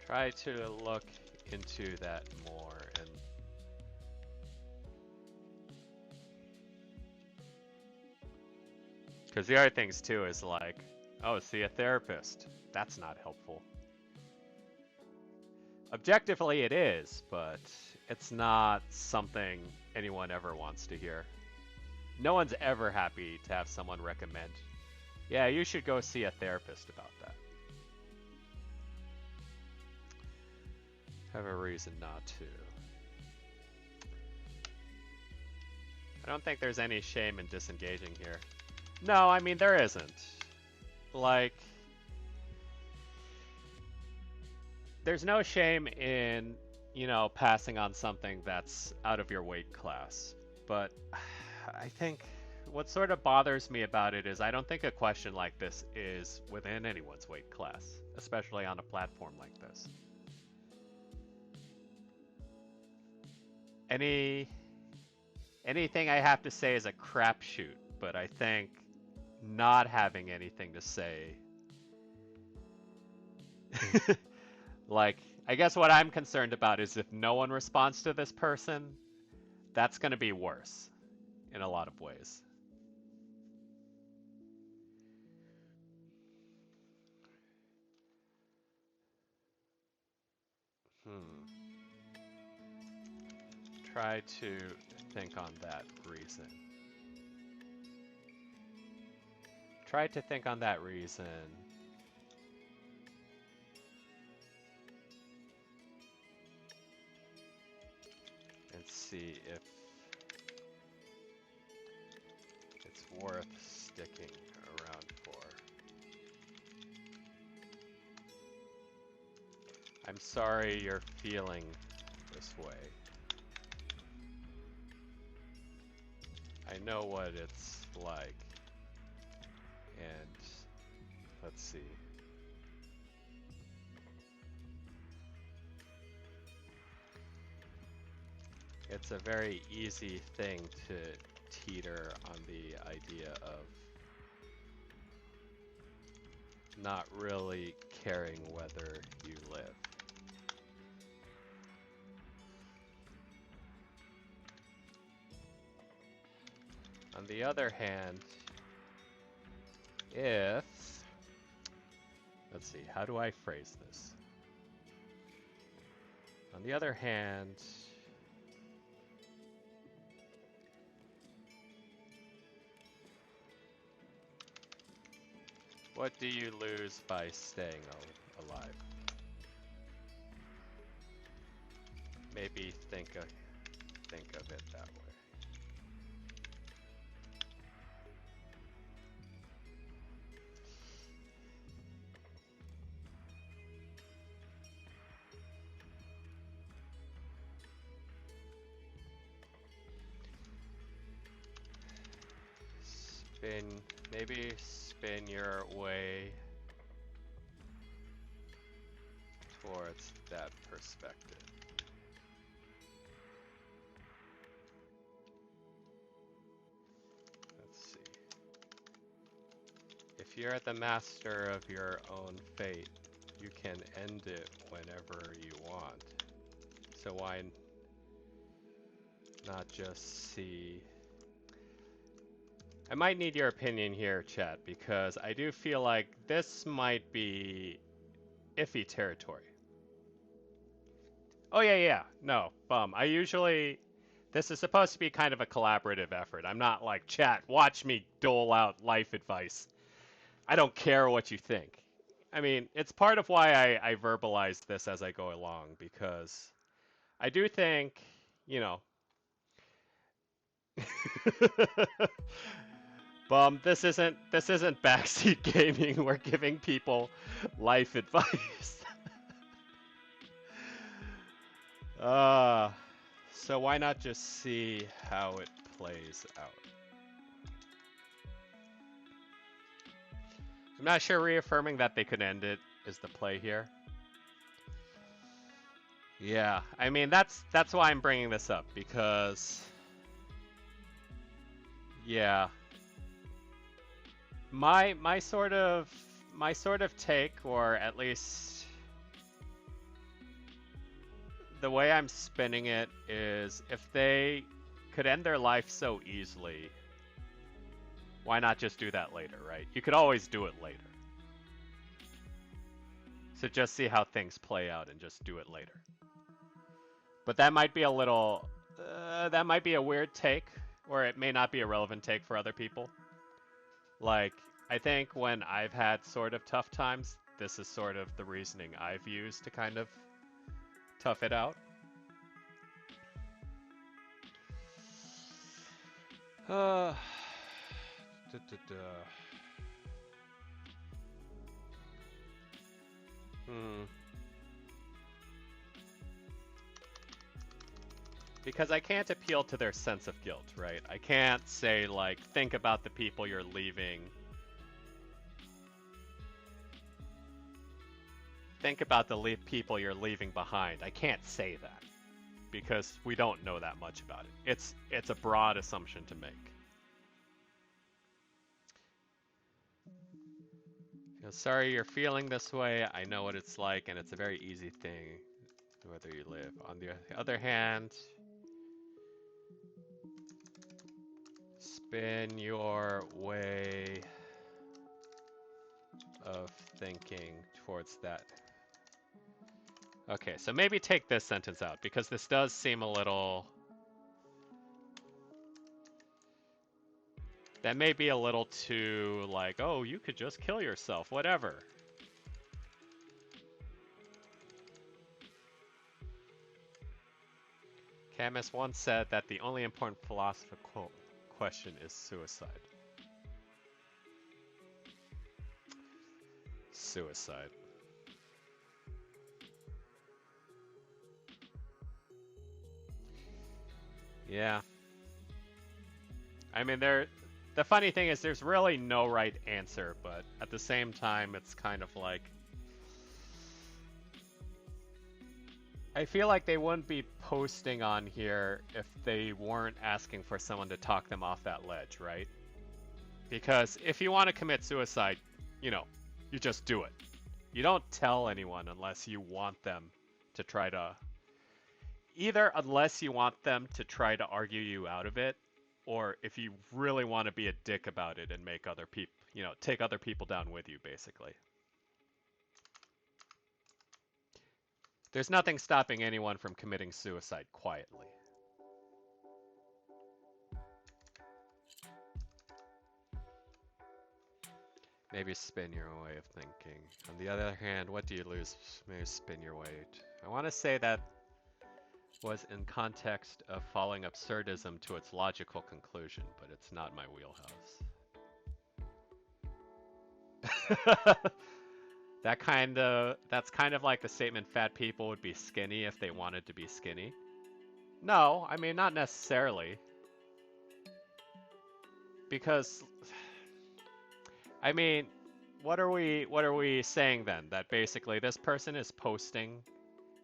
S1: Try to look into that more and because the other things too is like, oh, see a therapist. That's not helpful. Objectively it is, but it's not something anyone ever wants to hear. No one's ever happy to have someone recommend, yeah, you should go see a therapist about that. Have a reason not to. I don't think there's any shame in disengaging here. No, I mean, there isn't. Like, there's no shame in, you know, passing on something that's out of your weight class. But I think what sort of bothers me about it is I don't think a question like this is within anyone's weight class, especially on a platform like this. Anything I have to say is a crapshoot, but I think not having anything to say, like, I guess what I'm concerned about is if no one responds to this person, that's going to be worse in a lot of ways. Try to think on that reason. Try to think on that reason. And see if it's worth sticking around for. I'm sorry you're feeling this way. I know what it's like. And let's see. It's a very easy thing to teeter on the idea of not really caring whether you live. On the other hand, if, let's see, how do I phrase this? On the other hand, what do you lose by staying alive? Maybe think of it that way. Maybe spin your way towards that perspective. Let's see. If you're the master of your own fate, you can end it whenever you want. So why not just see? I might need your opinion here, chat, because I do feel like this might be iffy territory. Oh yeah, no, I usually This is supposed to be kind of a collaborative effort. I'm not like, chat, watch me dole out life advice. I don't care what you think. I mean, it's part of why I verbalize this as I go along, because I do think, you know, this isn't backseat gaming. We're giving people life advice. uh, so why not just see how it plays out? I'm not sure reaffirming that they could end it is the play here. Yeah, I mean that's why I'm bringing this up, because yeah, my sort of take, or at least the way I'm spinning it, is if they could end their life so easily, why not just do that later, right? You could always do it later. So just see how things play out and just do it later. But that might be a little, that might be a weird take, or it may not be a relevant take for other people. Like, I think when I've had sort of tough times, this is sort of the reasoning I've used to kind of tough it out. Uh, duh, duh, duh. Because I can't appeal to their sense of guilt, right? I can't say, like, think about the people you're leaving. Think about the people you're leaving behind. I can't say that, because we don't know that much about it. It's a broad assumption to make. Feel sorry you're feeling this way. I know what it's like, and it's a very easy thing, whether you live. On the other hand, spin your way of thinking towards that. Okay, so maybe take this sentence out, because this does seem a little... That may be a little too, like, oh, you could just kill yourself, whatever. Camus once said that the only important philosophical question is suicide. Suicide. Yeah. I mean, the funny thing is there's really no right answer, but at the same time, it's kind of like... I feel like they wouldn't be posting on here if they weren't asking for someone to talk them off that ledge, right? Because if you want to commit suicide, you know, you just do it. You don't tell anyone unless you want them to try to... Either unless you want them to try to argue you out of it, or if you really want to be a dick about it and make other people, you know, take other people down with you, basically. There's nothing stopping anyone from committing suicide quietly. Maybe spin your way of thinking. On the other hand, what do you lose? Maybe spin your way. I want to say that was in context of following absurdism to its logical conclusion, but it's not my wheelhouse. That's kind of like the statement fat people would be skinny if they wanted to be skinny. No, I mean, not necessarily. Because, I mean, what are we saying then? That basically this person is posting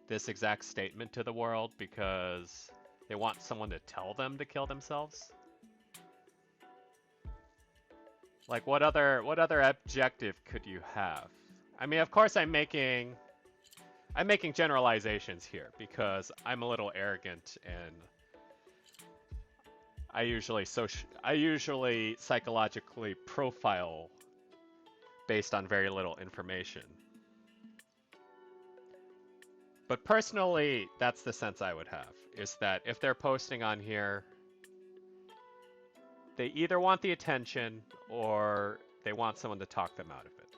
S1: this exact statement to the world because they want someone to tell them to kill themselves? Like, what other objective could you have? I mean, of course I'm making generalizations here because I'm a little arrogant and I usually psychologically profile based on very little information. But personally, that's the sense I would have, is that if they're posting on here, they either want the attention or they want someone to talk them out of it.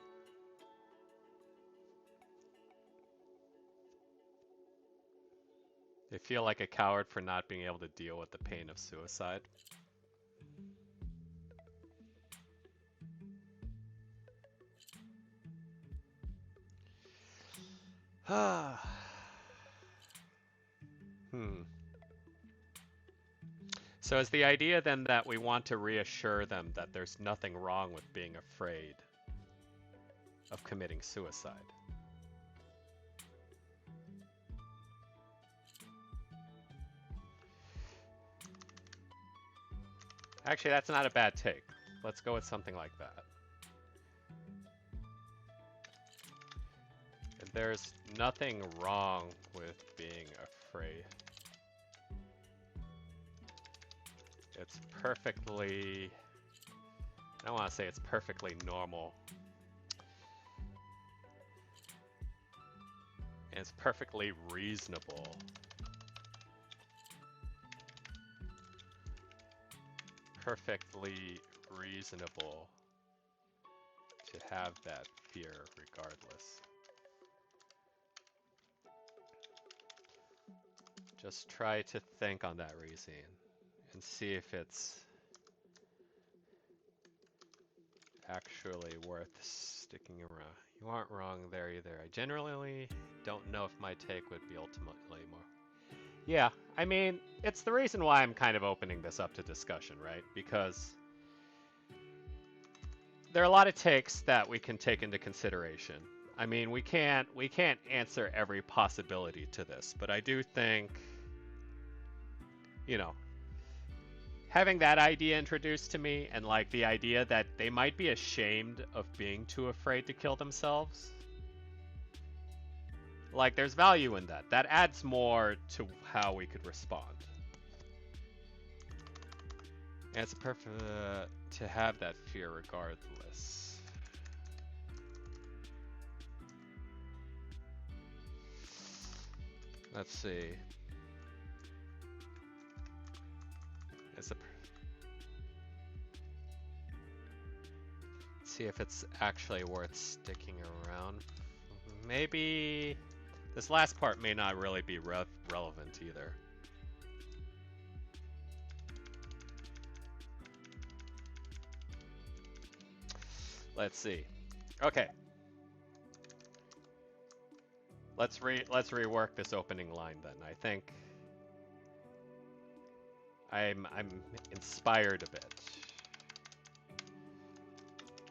S1: They feel like a coward for not being able to deal with the pain of suicide. So is the idea then that we want to reassure them that there's nothing wrong with being afraid of committing suicide? Actually, that's not a bad take. Let's go with something like that. There's nothing wrong with being afraid. It's perfectly... I don't want to say it's perfectly normal. And it's perfectly reasonable. Perfectly reasonable to have that fear regardless. Just try to think on that reasoning and see if it's actually worth sticking around. You aren't wrong there either. I generally don't know if my take would be ultimately more. Yeah, I mean, it's the reason why I'm kind of opening this up to discussion, right? Because there are a lot of takes that we can take into consideration. I mean, we can't answer every possibility to this, but I do think, you know, having that idea introduced to me and like the idea that they might be ashamed of being too afraid to kill themselves, like there's value in that. That adds more to how we could respond. And it's perfect to have that fear regardless. Let's see. Let's see if it's actually worth sticking around. Maybe this last part may not really be relevant either. Let's see. Okay. Let's rework this opening line then. I think I'm inspired a bit.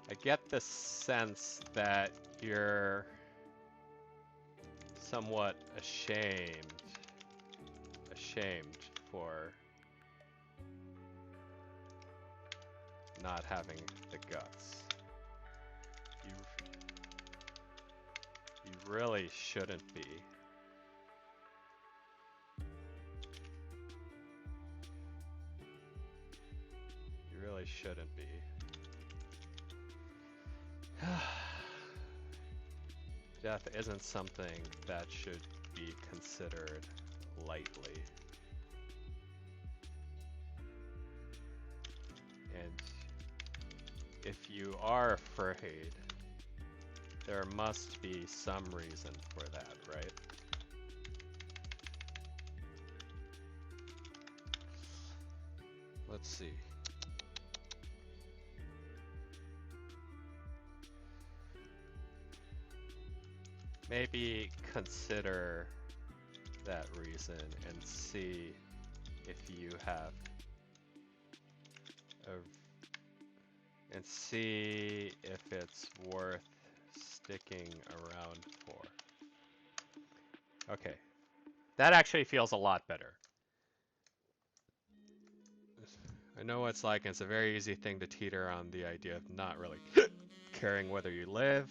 S1: I get the sense that you're somewhat ashamed for not having the guts. You really shouldn't be. You really shouldn't be. Death isn't something that should be considered lightly. And if you are afraid, there must be some reason for that, right? Let's see. Maybe consider that reason and see if you have and see if it's worth sticking around for. Okay. That actually feels a lot better. I know what it's like, and it's a very easy thing to teeter on the idea of not really caring whether you live.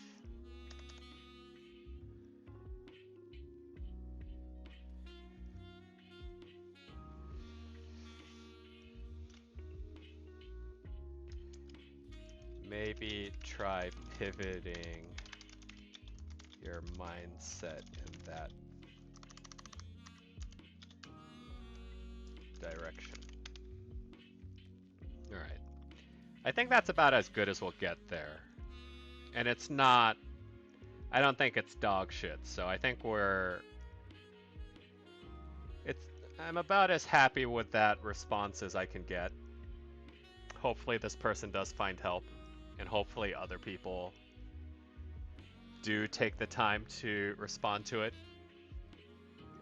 S1: Maybe try pivoting your mindset in that direction. Alright. I think that's about as good as we'll get there. And it's not... I don't think it's dog shit, so I think I'm about as happy with that response as I can get. Hopefully this person does find help, and hopefully other people do take the time to respond to it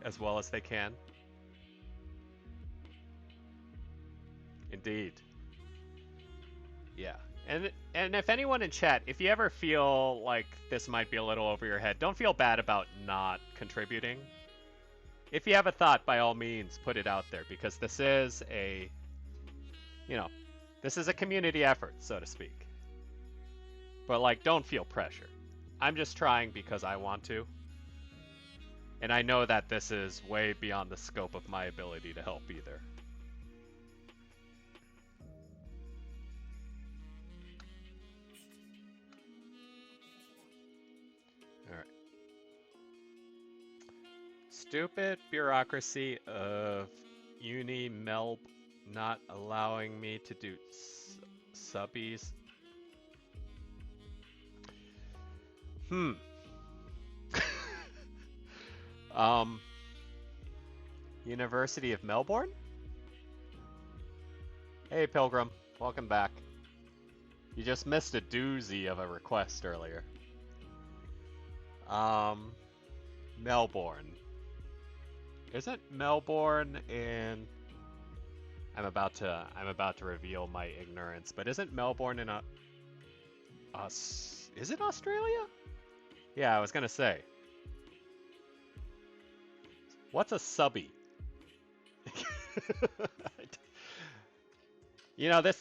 S1: as well as they can. Indeed. Yeah. And if anyone in chat, if you ever feel like this might be a little over your head, don't feel bad about not contributing. If you have a thought, by all means, put it out there, because this is a, this is a community effort, so to speak. But, like, don't feel pressure. I'm just trying because I want to. And I know that this is way beyond the scope of my ability to help either. Alright. Stupid bureaucracy of Uni Melb not allowing me to do subbies. University of Melbourne? Hey Pilgrim, welcome back. You just missed a doozy of a request earlier. Melbourne. Isn't Melbourne in... I'm about to reveal my ignorance, but isn't Melbourne in is it Australia? Yeah, I was gonna say. What's a subby?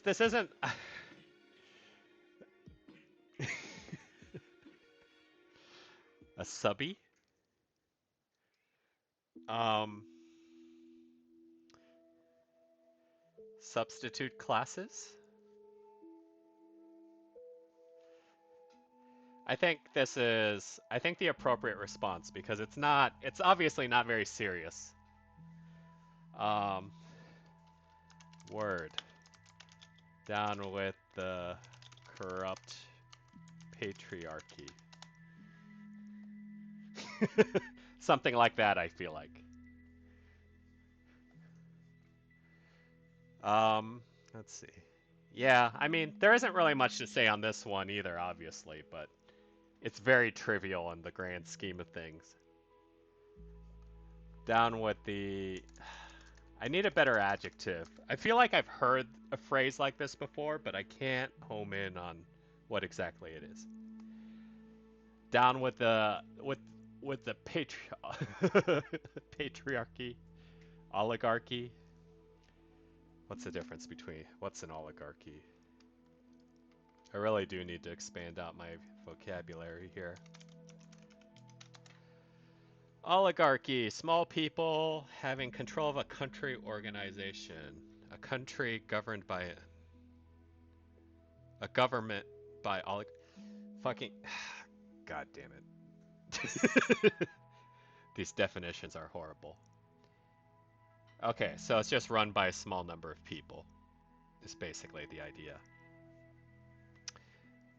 S1: This isn't... A subby? Substitute classes? I think the appropriate response, because it's obviously not very serious. Word. Down with the corrupt patriarchy. Something like that, I feel like. Let's see. Yeah, I mean, there isn't really much to say on this one either, obviously, but it's very trivial in the grand scheme of things. Down with the... I need a better adjective. I feel like I've heard a phrase like this before, but I can't home in on what exactly it is. Down with the patriarchy, oligarchy. What's the difference between what's an oligarchy? I really do need to expand out my vocabulary here. Oligarchy, small people having control of a country organization. A country governed by a government by fucking... God damn it. These definitions are horrible. Okay, so it's just run by a small number of people. Is basically the idea.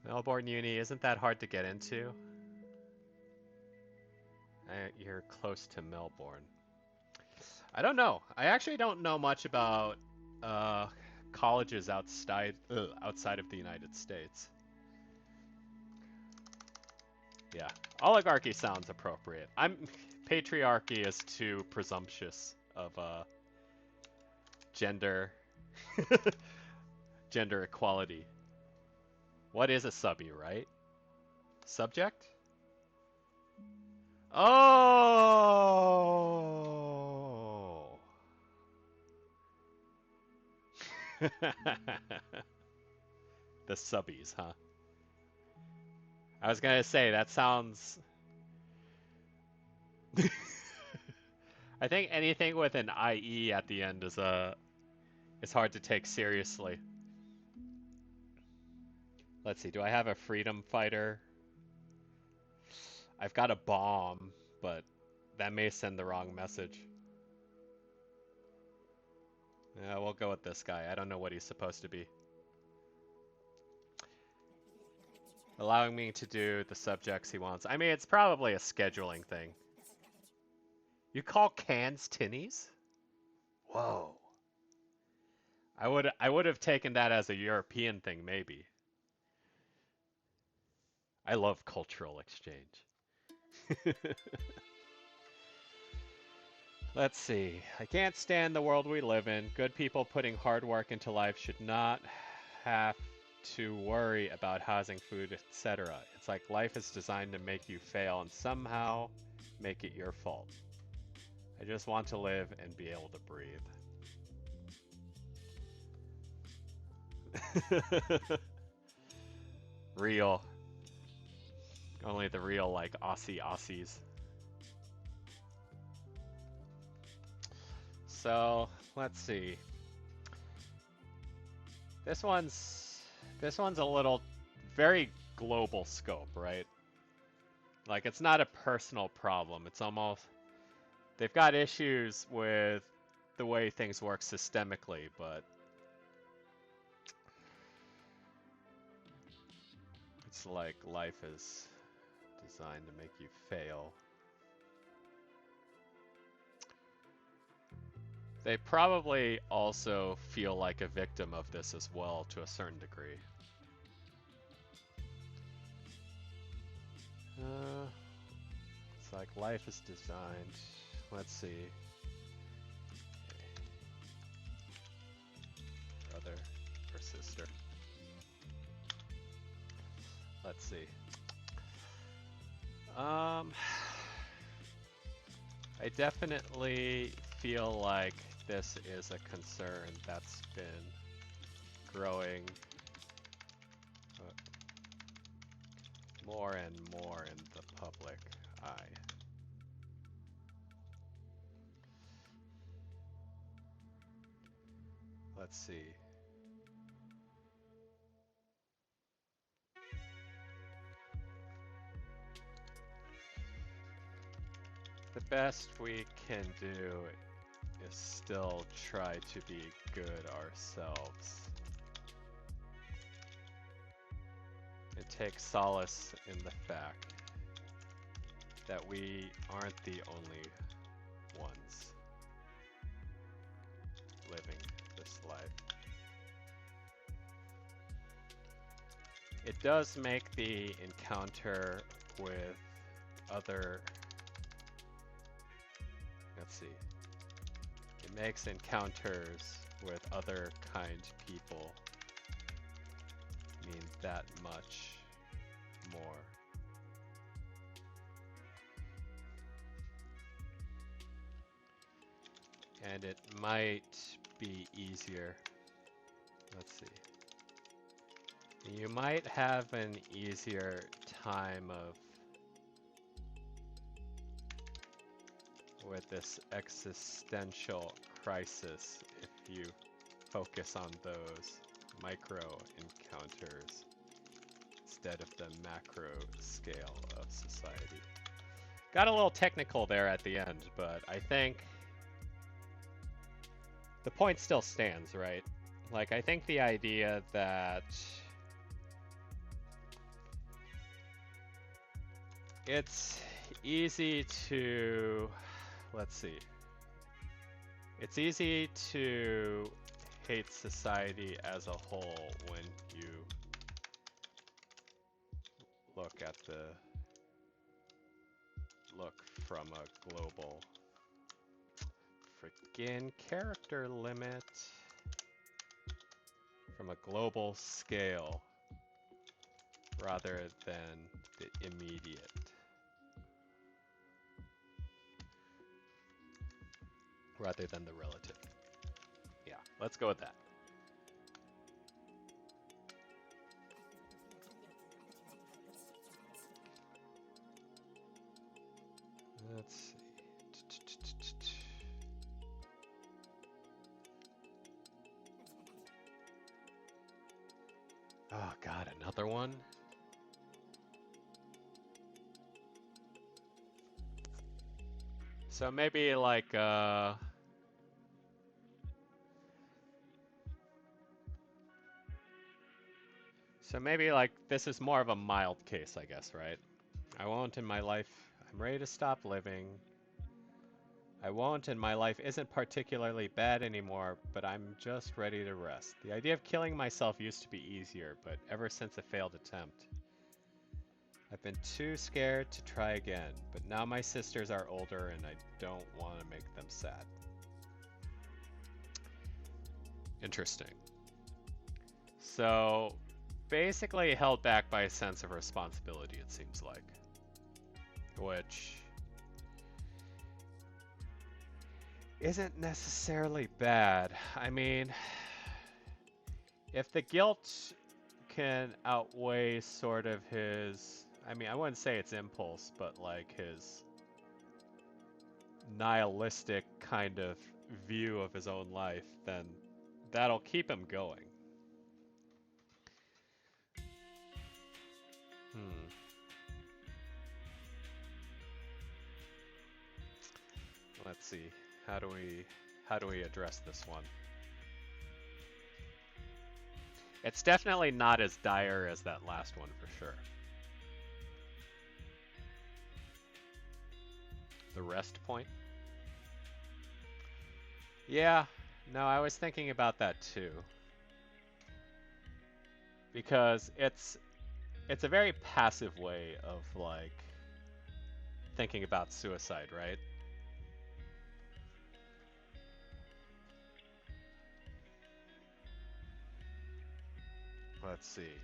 S1: Melbourne Uni, isn't that hard to get into? You're close to Melbourne. I don't know. I actually don't know much about colleges outside of the United States. Yeah, oligarchy sounds appropriate. Patriarchy is too presumptuous of gender gender equality. What is a subby, right? Subject? Oh! The subbies, huh? I was gonna say, that sounds... I think anything with an IE at the end is hard to take seriously. Let's see, do I have a freedom fighter? I've got a bomb, but that may send the wrong message. Yeah, we'll go with this guy. I don't know what he's supposed to be. Allowing me to do the subjects he wants. I mean, it's probably a scheduling thing. You call cans tinnies? Whoa. I would have taken that as a European thing, maybe. I love cultural exchange. Let's see. I can't stand the world we live in. Good people putting hard work into life should not have to worry about housing, food, etc. It's like life is designed to make you fail and somehow make it your fault. I just want to live and be able to breathe. Real. Only the real, like, Aussies. So, let's see. This one's a little very global scope, right? Like, it's not a personal problem. It's almost they've got issues with the way things work systemically, but it's like life is designed to make you fail. They probably also feel like a victim of this as well to a certain degree. It's like life is designed. Let's see. Brother or sister. Let's see. I definitely feel like this is a concern that's been growing more and more in the public eye. Let's see. The best we can do is still try to be good ourselves. And take solace in the fact that we aren't the only ones living this life. It does make the encounter with other, let's see, it makes encounters with other kind people mean that much more. And it might be easier. Let's see. You might have an easier time with this existential crisis if you focus on those micro encounters instead of the macro scale of society. Got a little technical there at the end, but I think the point still stands, right? Like, I think the idea that it's easy to, let's see, it's easy to hate society as a whole when you look from a global freaking character limit, from a global scale rather than the immediate. Rather than the relative. Yeah, let's go with that. Let's see. Oh god, another one? So maybe like So maybe like this is more of a mild case, I guess, right? I won't in my life. I'm ready to stop living. I won't and my life isn't particularly bad anymore, but I'm just ready to rest. The idea of killing myself used to be easier, but ever since a failed attempt, I've been too scared to try again. But now my sisters are older and I don't want to make them sad. Interesting. So, basically held back by a sense of responsibility, it seems like. Which isn't necessarily bad. I mean, if the guilt can outweigh sort of his, I mean, I wouldn't say it's impulse, but like his nihilistic kind of view of his own life, then that'll keep him going. Let's see. How do we address this one? It's definitely not as dire as that last one for sure. The rest point? Yeah, no, I was thinking about that too. Because it's a very passive way of like thinking about suicide, right? Let's see.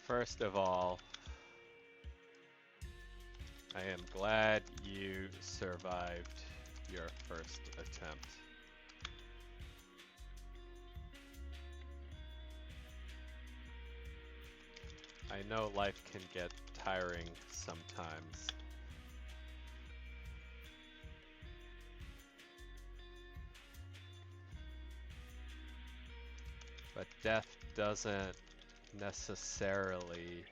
S1: First of all, I am glad you survived your first attempt. I know life can get tiring sometimes. But death doesn't necessarily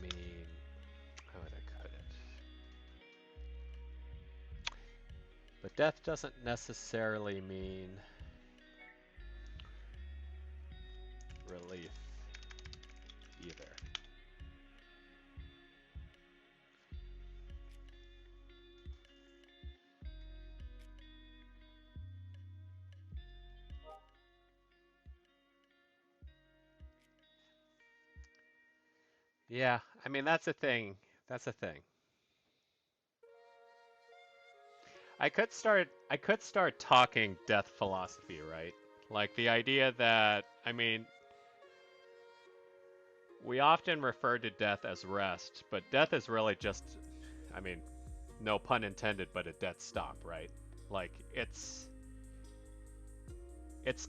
S1: mean, how would I put it? But death doesn't necessarily mean relief either. Yeah, I mean that's a thing. That's a thing. I could start talking death philosophy, right? Like the idea that, I mean, we often refer to death as rest, but death is really just, I mean, no pun intended, but a dead stop, right? Like it's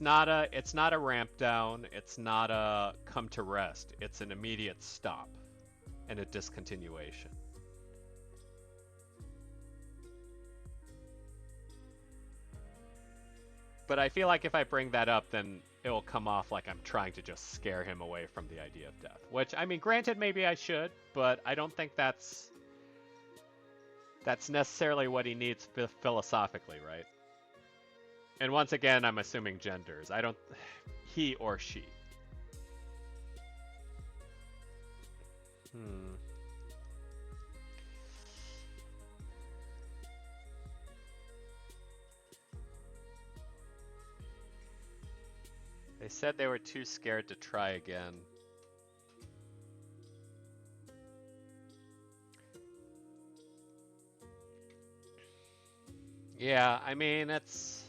S1: not a ramp down, it's not a come to rest. It's an immediate stop and a discontinuation. But I feel like if I bring that up, then it will come off like I'm trying to just scare him away from the idea of death. Which, I mean, granted, maybe I should, but I don't think that's necessarily what he needs philosophically, right? And once again, I'm assuming genders. I don't, he or she. Hmm. They said they were too scared to try again. Yeah, I mean, it's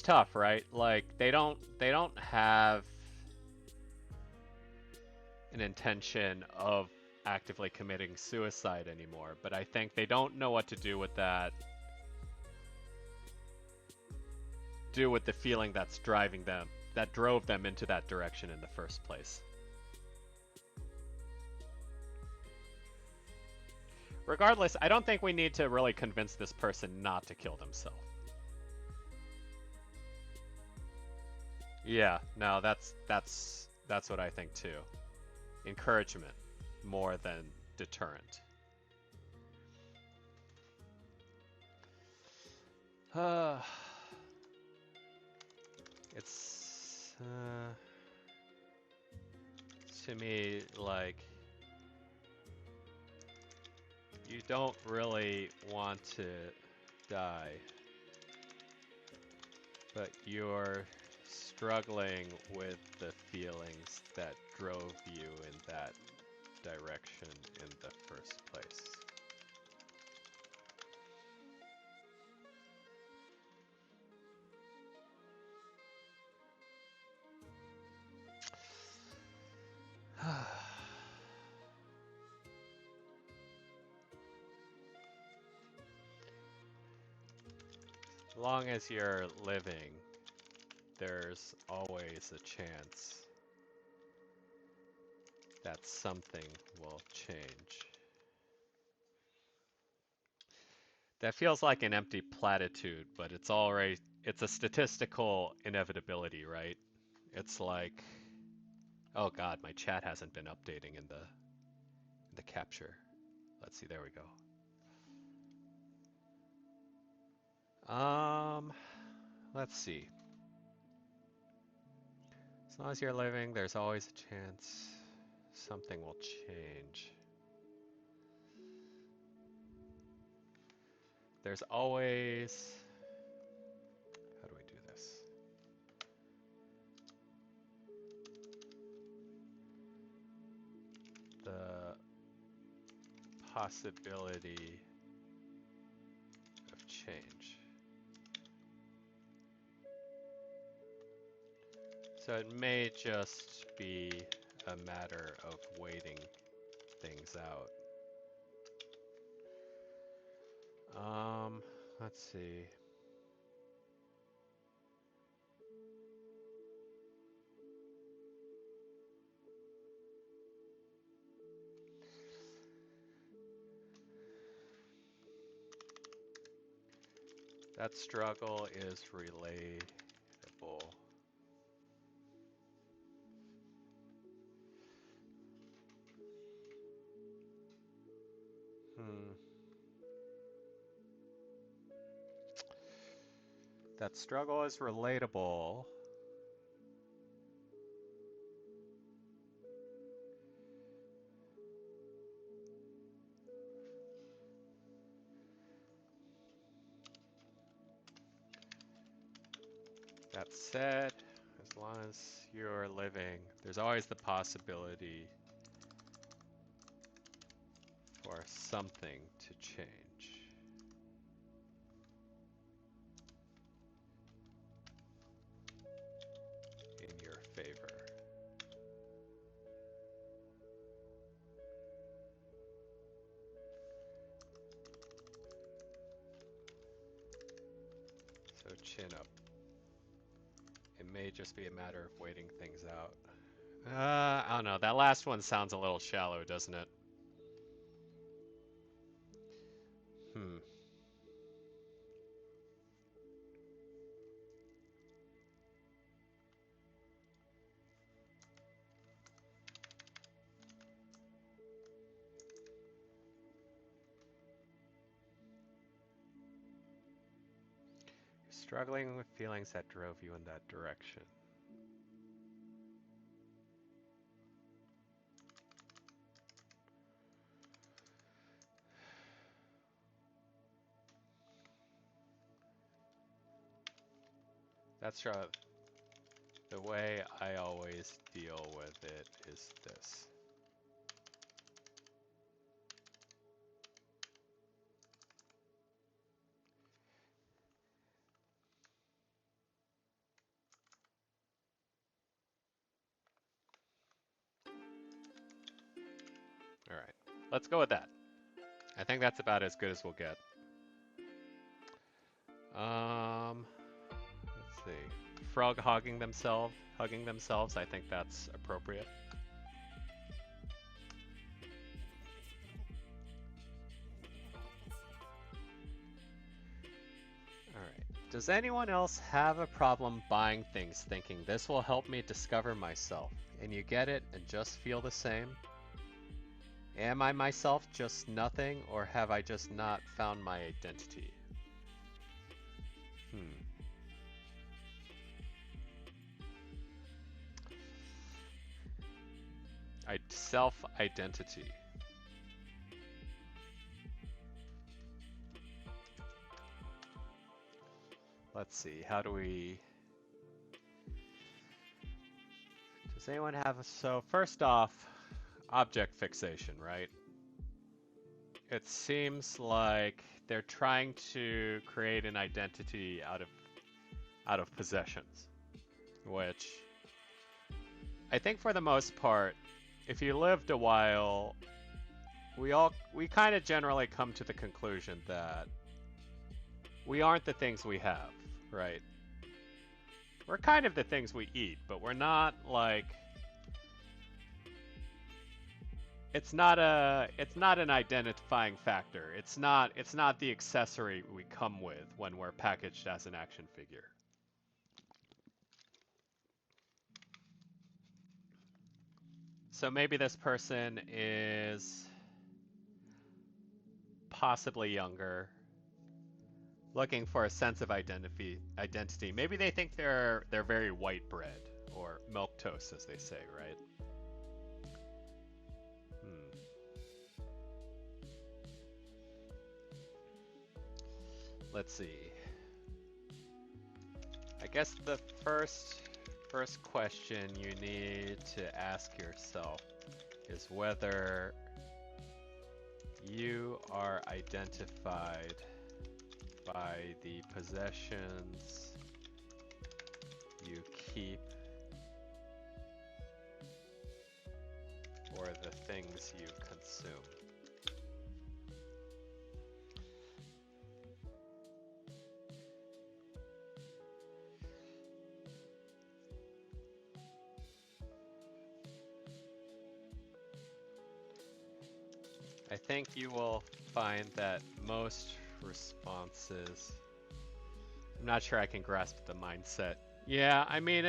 S1: tough, right? Like they don't have an intention of actively committing suicide anymore, but I think they don't know what to do with that, do with the feeling that's driving them, that drove them into that direction in the first place. Regardless, I don't think we need to really convince this person not to kill themselves. Yeah, no, that's what I think too. Encouragement more than deterrent. Uh, it's to me like you don't really want to die, but you're struggling with the feelings that drove you in that direction in the first place. As long as you're living, there's always a chance that something will change. That feels like an empty platitude, but it's a statistical inevitability, right? It's like, oh God, my chat hasn't been updating in the capture. Let's see, there we go. Let's see. As long as you're living, there's always a chance something will change. There's always... How do we do this? The possibility of change. So it may just be a matter of waiting things out. Let's see. That struggle is relatable. That struggle is relatable. That said, as long as you're living, there's always the possibility for something to change in your favor. So chin up. It may just be a matter of waiting things out. I don't know. That last one sounds a little shallow, doesn't it? Struggling with feelings that drove you in that direction. That's the way I always deal with it is this. All right, let's go with that. I think that's about as good as we'll get. Let's see. Frog hugging themselves. I think that's appropriate. All right. Does anyone else have a problem buying things thinking this will help me discover myself? And you get it and just feel the same? Am I myself just nothing, or have I just not found my identity? Hmm. Self-identity. Let's see. How do we? Does anyone have? So first off, object fixation, right? It seems like they're trying to create an identity out of possessions, which I think for the most part, if you lived a while, we kind of generally come to the conclusion that we aren't the things we have, right? We're kind of the things we eat, but we're not like it's not an identifying factor. It's not the accessory we come with when we're packaged as an action figure. So maybe this person is possibly younger, looking for a sense of identity. Maybe they think they're very white bread or milk toast, as they say, right? Hmm. Let's see. I guess the first question you need to ask yourself is whether you are identified by the possessions you keep or the things you consume. I think you will find that most responses, I'm not sure I can grasp the mindset. Yeah, I mean,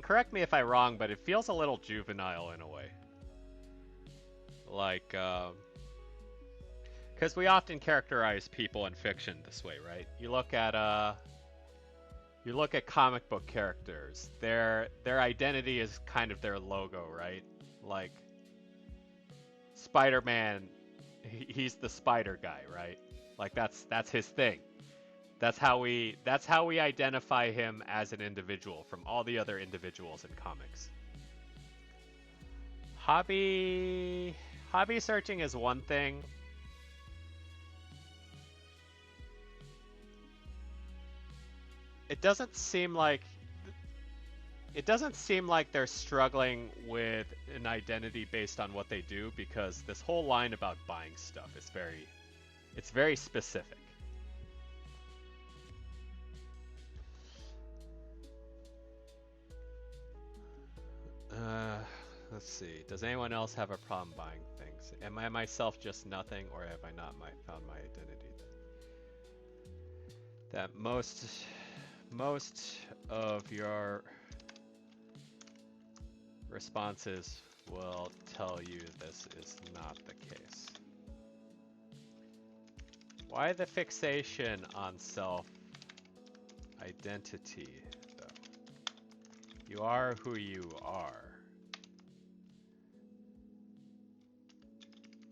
S1: correct me if I'm wrong, but it feels a little juvenile in a way. Like, because we often characterize people in fiction this way, right? You look at comic book characters. Their identity is kind of their logo, right? Like Spider-Man, he's the spider guy, right? Like that's his thing. That's how we identify him as an individual from all the other individuals in comics. Hobby searching is one thing. It doesn't seem like they're struggling with an identity based on what they do, because this whole line about buying stuff is very specific. Let's see. Does anyone else have a problem buying things? Am I myself just nothing, or have I not found my identity? That most of your responses will tell you this is not the case. Why the fixation on self-identity, though? You are who you are.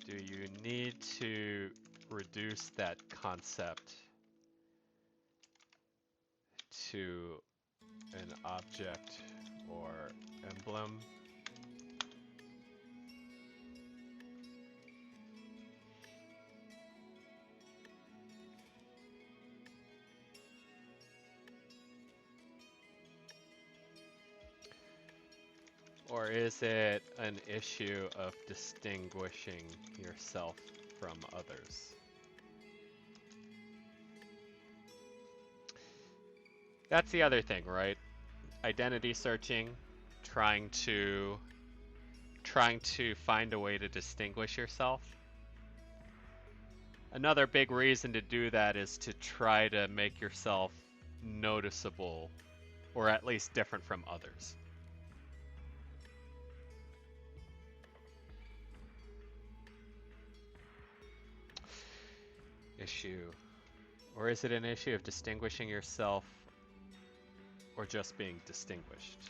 S1: Do you need to reduce that concept to an object or emblem? Or is it an issue of distinguishing yourself from others? That's the other thing, right? Identity searching, trying to find a way to distinguish yourself. Another big reason to do that is to try to make yourself noticeable, or at least different from others. issue? Or is it an issue of distinguishing yourself or just being distinguished?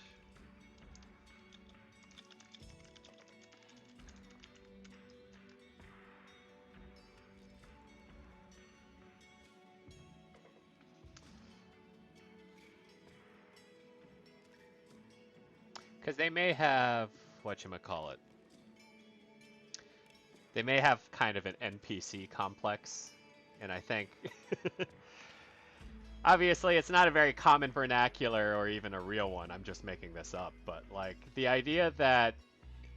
S1: Because they may have, whatchamacallit, they may have kind of an NPC complex, and I think, obviously it's not a very common vernacular or even a real one, I'm just making this up, but like the idea that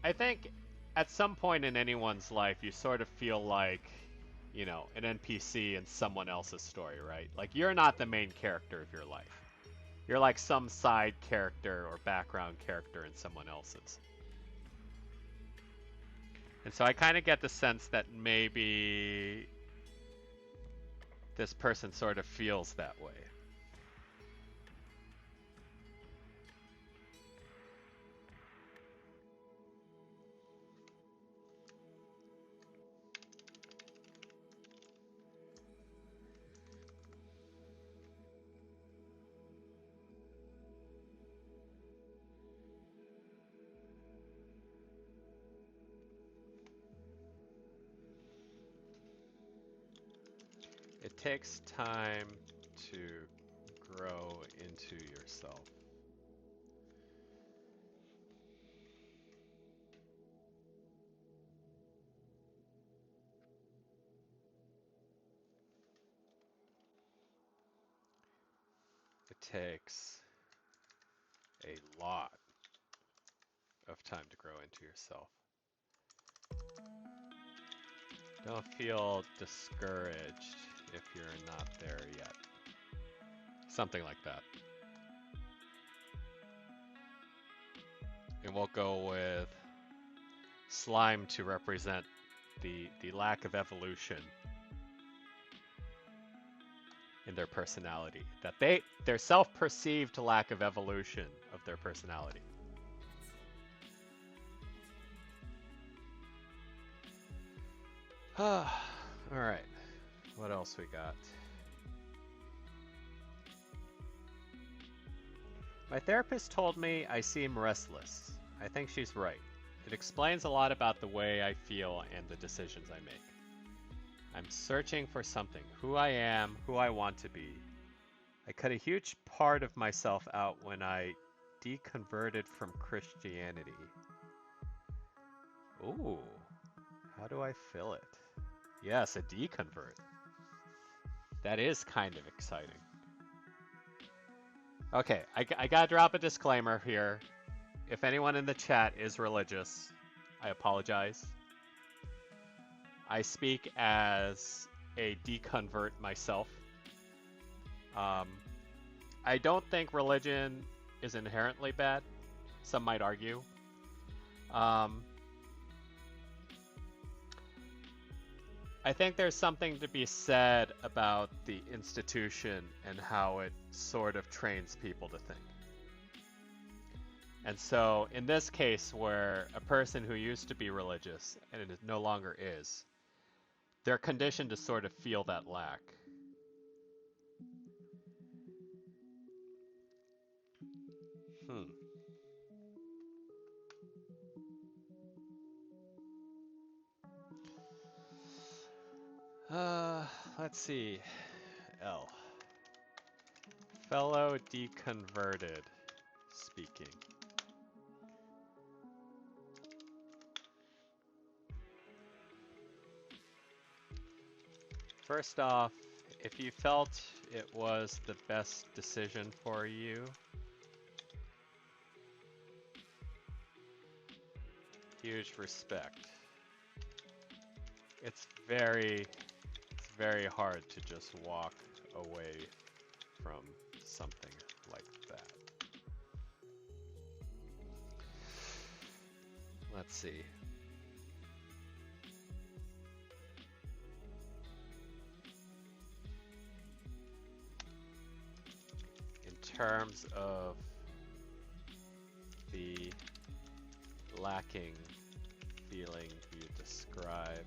S1: I think at some point in anyone's life you sort of feel like, you know, an NPC in someone else's story, right? Like you're not the main character of your life. You're like some side character or background character in someone else's. And so I kind of get the sense that maybe this person sort of feels that way. It takes time to grow into yourself. It takes a lot of time to grow into yourself. Don't feel discouraged if you're not there yet. Something like that. And we'll go with slime to represent the lack of evolution in their personality. That their self-perceived lack of evolution of their personality. Alright. What else we got? My therapist told me I seem restless. I think she's right. It explains a lot about the way I feel and the decisions I make. I'm searching for something, who I am, who I want to be. I cut a huge part of myself out when I deconverted from Christianity. Ooh, how do I fill it? Yes, a deconvert. That is kind of exciting. Okay, I gotta drop a disclaimer here. If anyone in the chat is religious, I apologize. I speak as a deconvert myself. I don't think religion is inherently bad. Some might argue. I think there's something to be said about the institution and how it sort of trains people to think. And so in this case where a person who used to be religious and it no longer is, they're conditioned to sort of feel that lack. Let's see. L. Fellow deconverted speaking. First off, if you felt it was the best decision for you, huge respect. It's very hard to just walk away from something like that. Let's see. In terms of the lacking feeling you describe,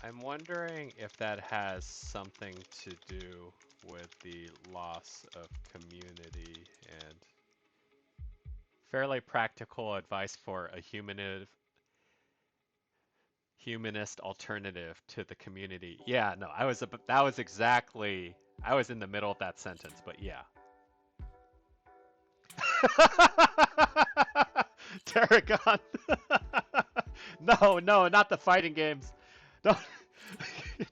S1: I'm wondering if that has something to do with the loss of community and fairly practical advice for a humanist alternative to the community. Yeah, no, that was exactly, I was in the middle of that sentence, but yeah. Tarragon. No, no, not the fighting games. Don't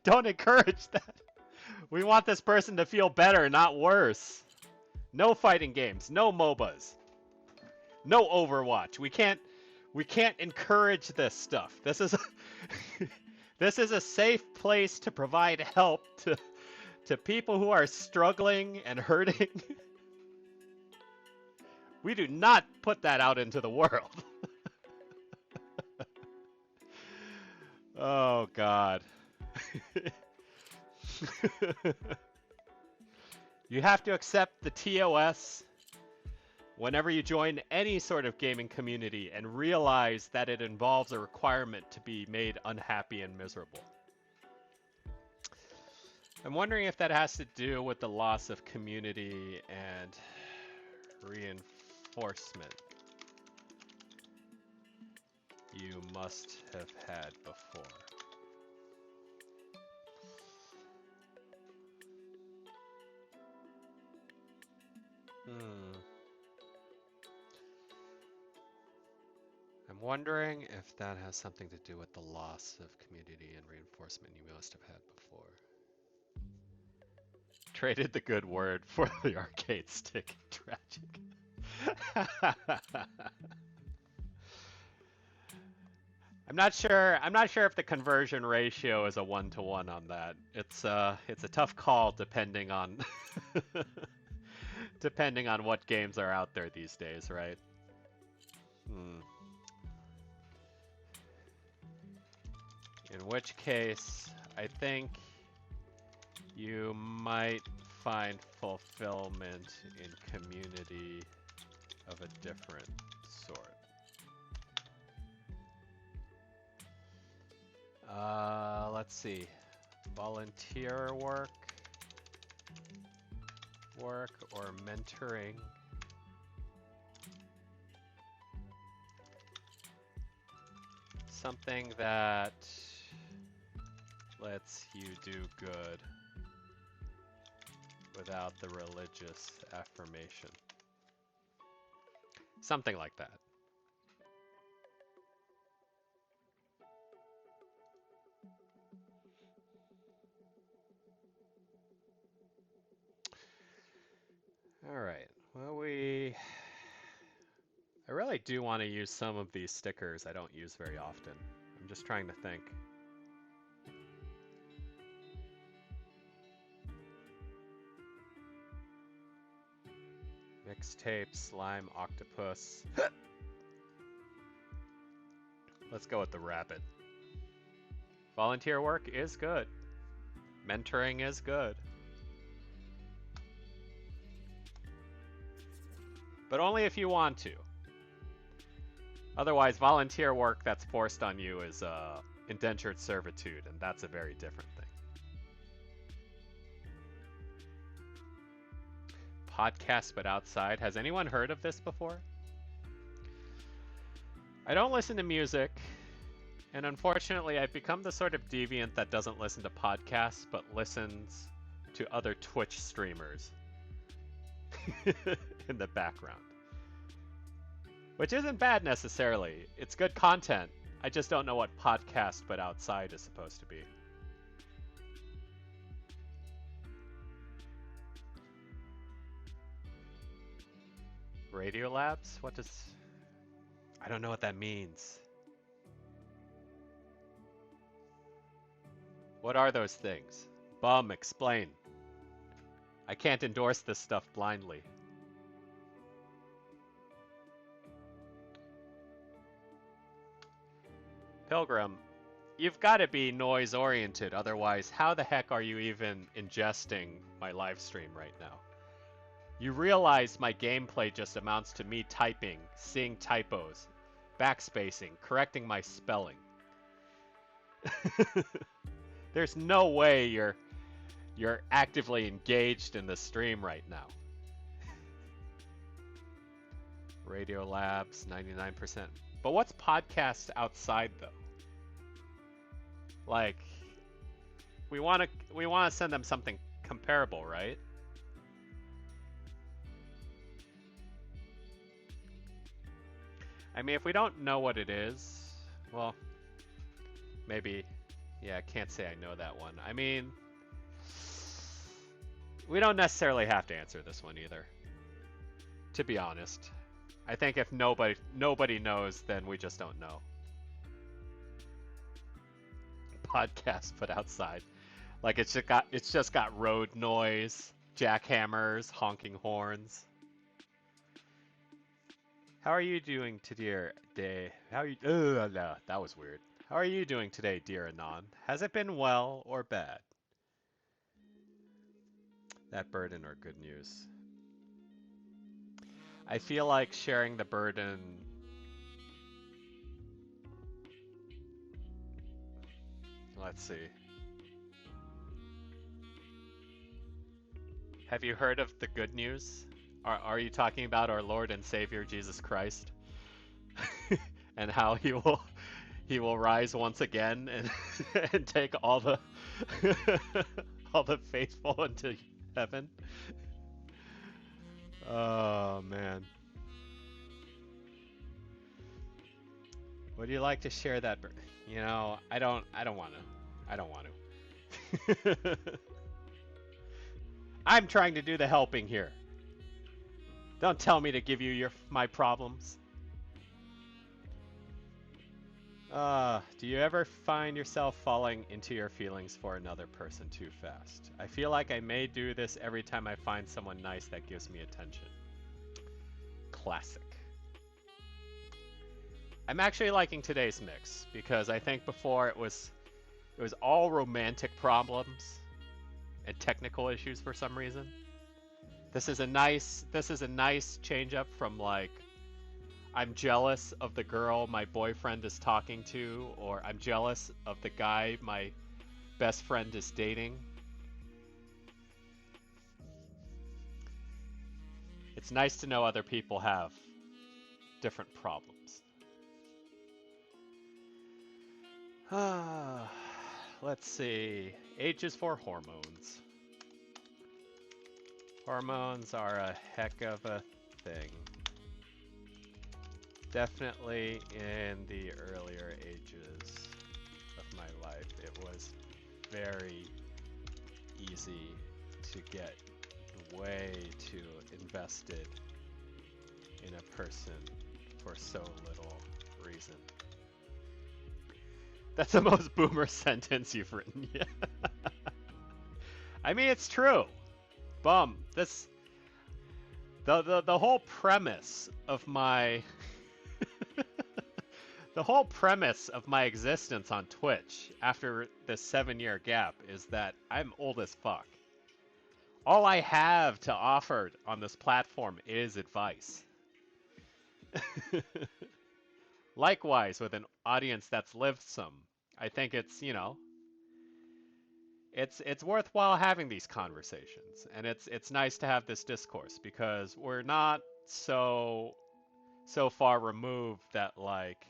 S1: don't encourage that. We want this person to feel better, not worse. No fighting games, no MOBAs. No Overwatch. We can't encourage this stuff. This is a this is a safe place to provide help to people who are struggling and hurting. We do not put that out into the world. Oh God. You have to accept the TOS whenever you join any sort of gaming community and realize that it involves a requirement to be made unhappy and miserable. I'm wondering if that has to do with the loss of community and reinforcement you must have had before. I'm wondering if that has something to do with the loss of community and reinforcement you must have had before. Traded the good word for the arcade stick. Tragic. I'm not sure if the conversion ratio is a 1-to-1 on that. It's a tough call depending on depending on what games are out there these days, right? In which case, I think you might find fulfillment in community of a different sort. Let's see. Volunteer work or mentoring. Something that lets you do good without the religious affirmation. Something like that. All right. Well, I really do want to use some of these stickers I don't use very often. I'm just trying to think. Mixtape, slime, octopus. Let's go with the rabbit. Volunteer work is good. Mentoring is good. But only if you want to. Otherwise, volunteer work that's forced on you is indentured servitude, and that's a very different thing. Podcast but outside. Has anyone heard of this before? I don't listen to music, and unfortunately I've become the sort of deviant that doesn't listen to podcasts but listens to other Twitch streamers in the background. Which isn't bad necessarily. It's good content. I just don't know what podcast but outside is supposed to be. Radio Labs? What does... I don't know what that means. What are those things? Bum, explain. I can't endorse this stuff blindly. Pilgrim, you've got to be noise oriented, otherwise how the heck are you even ingesting my live stream right now? You realize my gameplay just amounts to me typing, seeing typos, backspacing, correcting my spelling. There's no way you're actively engaged in the stream right now. Radio Labs, 99%. But what's podcasts outside though? Like, we want to send them something comparable, right? I mean, if we don't know what it is, well, maybe, yeah, I can't say I know that one. I mean, we don't necessarily have to answer this one either, to be honest. I think if nobody knows, then we just don't know. Podcast put outside, like it's just got road noise, jackhammers, honking horns. How are you doing today? How are you? No, that was weird. How are you doing today, dear Anon? Has it been well or bad? That burden or good news? I feel like sharing the burden. Let's see. Have you heard of the good news? Are you talking about our Lord and Savior Jesus Christ? And how he will rise once again and and take all the all the faithful into heaven? Oh man. Would you like to share that? I don't want to. I don't want to. I'm trying to do the helping here. Don't tell me to give you my problems. Do you ever find yourself falling into your feelings for another person too fast? I feel like I may do this every time I find someone nice that gives me attention. Classic. I'm actually liking today's mix because I think before it was all romantic problems and technical issues for some reason. This is a nice change up from like I'm jealous of the girl my boyfriend is talking to, or I'm jealous of the guy my best friend is dating. It's nice to know other people have different problems. Let's see. H is for hormones. Hormones are a heck of a thing. Definitely in the earlier ages of my life, it was very easy to get way too invested in a person for so little reason. That's the most boomer sentence you've written yet. I mean, it's true. The whole premise of my the whole premise of my existence on Twitch after this 7-year gap is that I'm old as fuck. All I have to offer on this platform is advice. Likewise, with an audience that's lived some, I think it's worthwhile having these conversations, and it's nice to have this discourse because we're not so far removed that like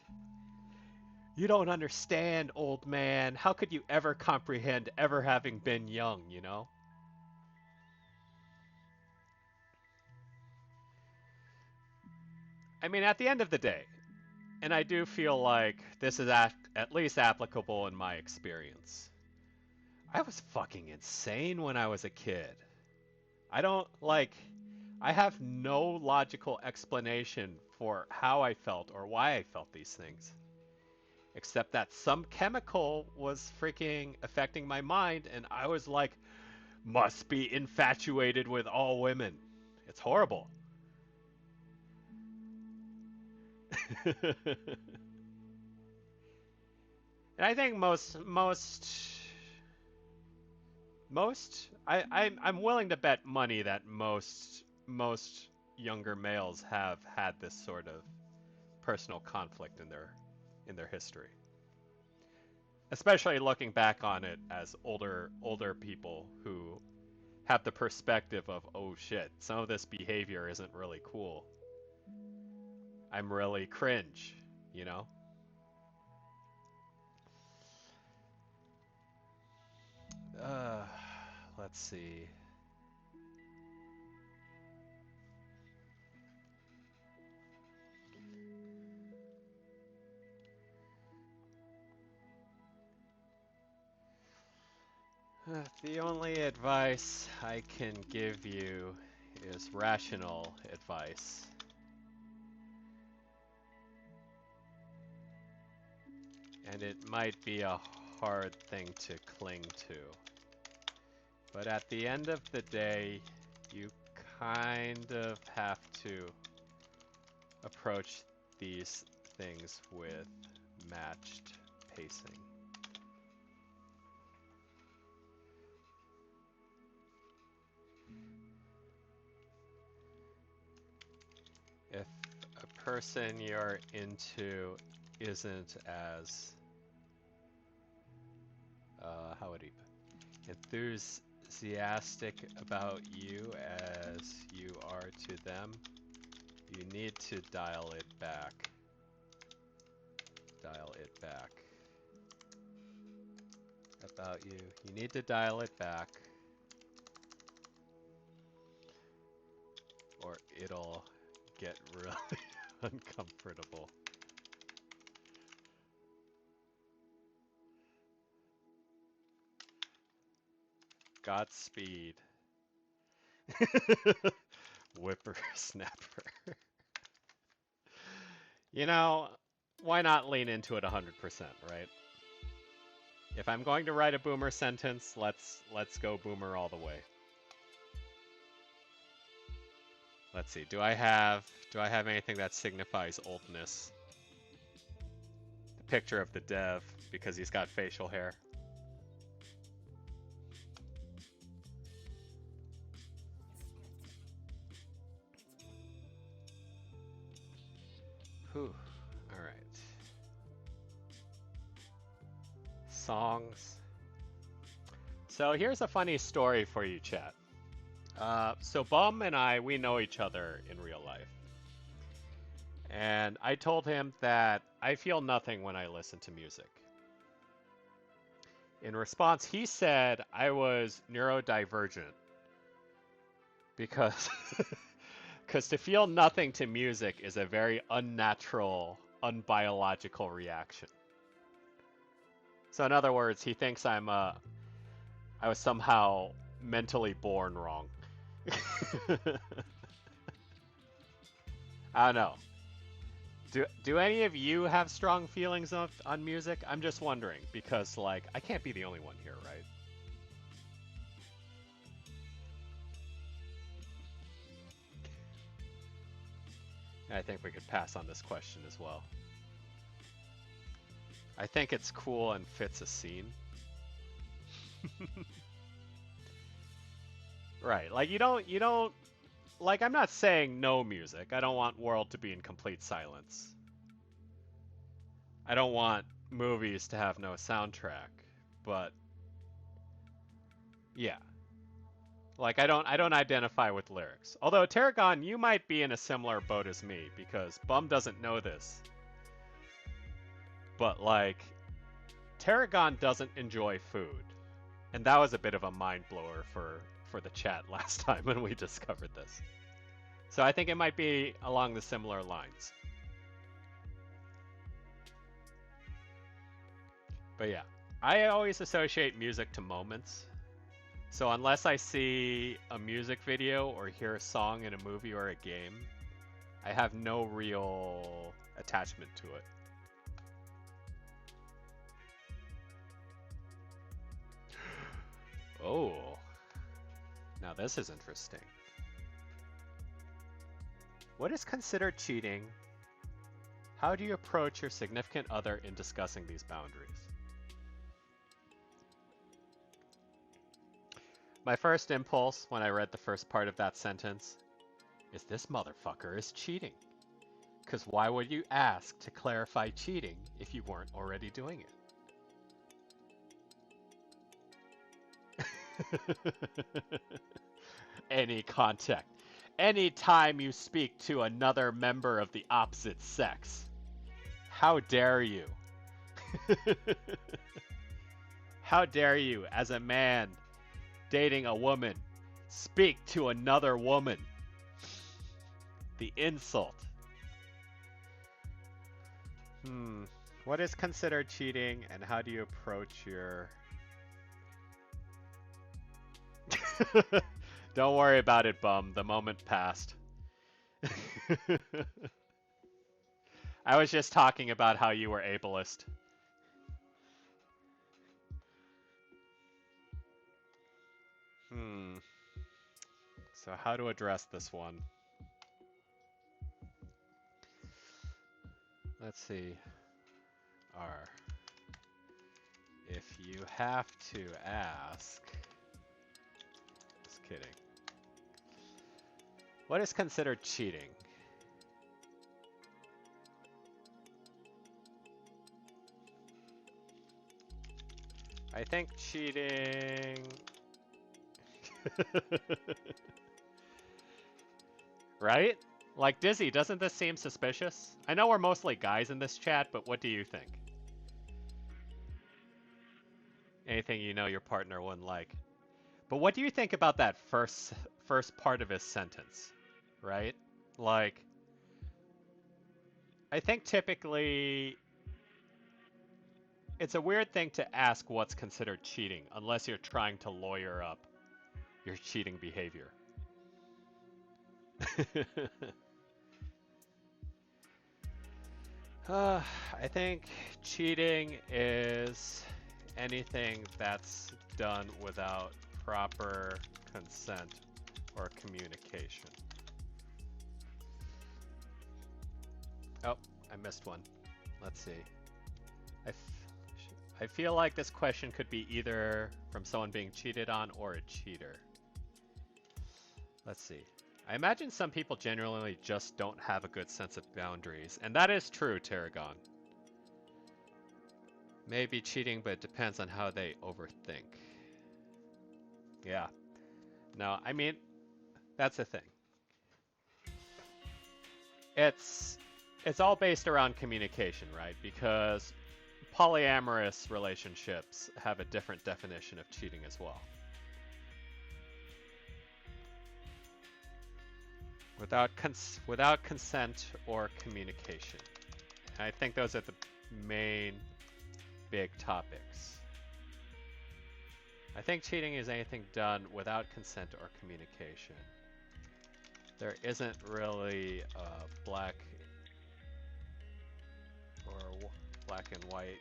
S1: you don't understand, old man. How could you ever comprehend ever having been young, you know? I mean, at the end of the day, and I do feel like this is at least applicable in my experience. I was fucking insane when I was a kid. I don't like I have no logical explanation for how I felt or why I felt these things. Except that some chemical was freaking affecting my mind, and I was like, must be infatuated with all women. It's horrible. And I think I'm willing to bet money that most younger males have had this sort of personal conflict in their history. Especially looking back on it as older people who have the perspective of, oh shit, some of this behavior isn't really cool. I'm really cringe, you know? Uh, let's see. The only advice I can give you is rational advice. And it might be a hard thing to cling to. But at the end of the day, you kind of have to approach these things with matched pacing. If a person you're into isn't as, how would he put, enthusiastic about you as you are to them, you need to dial it back. Dial it back. About you. You need to dial it back. Or it'll get really uncomfortable. Godspeed. Whippersnapper. You know, why not lean into it 100%, right? If I'm going to write a boomer sentence, let's go boomer all the way. Let's see. Do I have anything that signifies oldness? The picture of the dev because he's got facial hair. Whew. All right. Songs. So here's a funny story for you, chat. So Bum and I, we know each other in real life. And I told him that I feel nothing when I listen to music. In response, he said I was neurodivergent because to feel nothing to music is a very unnatural, unbiological reaction. So in other words, he thinks I was somehow mentally born wrong. I don't know. Do any of you have strong feelings on music? I'm just wondering because like I can't be the only one here, right? I think we could pass on this question as well. I think it's cool and fits a scene. Right, like you don't like I'm not saying no music. I don't want world to be in complete silence. I don't want movies to have no soundtrack, but yeah. Like I don't identify with lyrics. Although Tarragon, you might be in a similar boat as me because Bum doesn't know this. But like Tarragon doesn't enjoy food. And that was a bit of a mind blower for the chat last time when we discovered this. So I think it might be along the similar lines. But yeah, I always associate music to moments. So unless I see a music video or hear a song in a movie or a game, I have no real attachment to it. Oh, now this is interesting. What is considered cheating? How do you approach your significant other in discussing these boundaries? My first impulse when I read the first part of that sentence is this motherfucker is cheating. Because why would you ask to clarify cheating if you weren't already doing it? Any contact. Any time you speak to another member of the opposite sex. How dare you? How dare you, as a man dating a woman, speak to another woman? The insult. What is considered cheating, and how do you approach your... Don't worry about it, bum. The moment passed. I was just talking about how you were ableist. So how to address this one? Let's see. R. If you have to ask... Just kidding. What is considered cheating? I think cheating... Right? Like, Dizzy, doesn't this seem suspicious? I know we're mostly guys in this chat, but what do you think? Anything you know your partner wouldn't like. But what do you think about that first part of his sentence? Right? Like, I think typically it's a weird thing to ask what's considered cheating unless you're trying to lawyer up your cheating behavior. I think cheating is anything that's done without proper consent or communication. Oh, I missed one. Let's see. I feel like this question could be either from someone being cheated on or a cheater. Let's see. I imagine some people genuinely just don't have a good sense of boundaries, and that is true, Tarragon. Maybe cheating, but it depends on how they overthink. Yeah. No, I mean, that's the thing. It's all based around communication, right? Because polyamorous relationships have a different definition of cheating as well. Without consent or communication. And I think those are the main big topics. I think cheating is anything done without consent or communication. There isn't really a black and white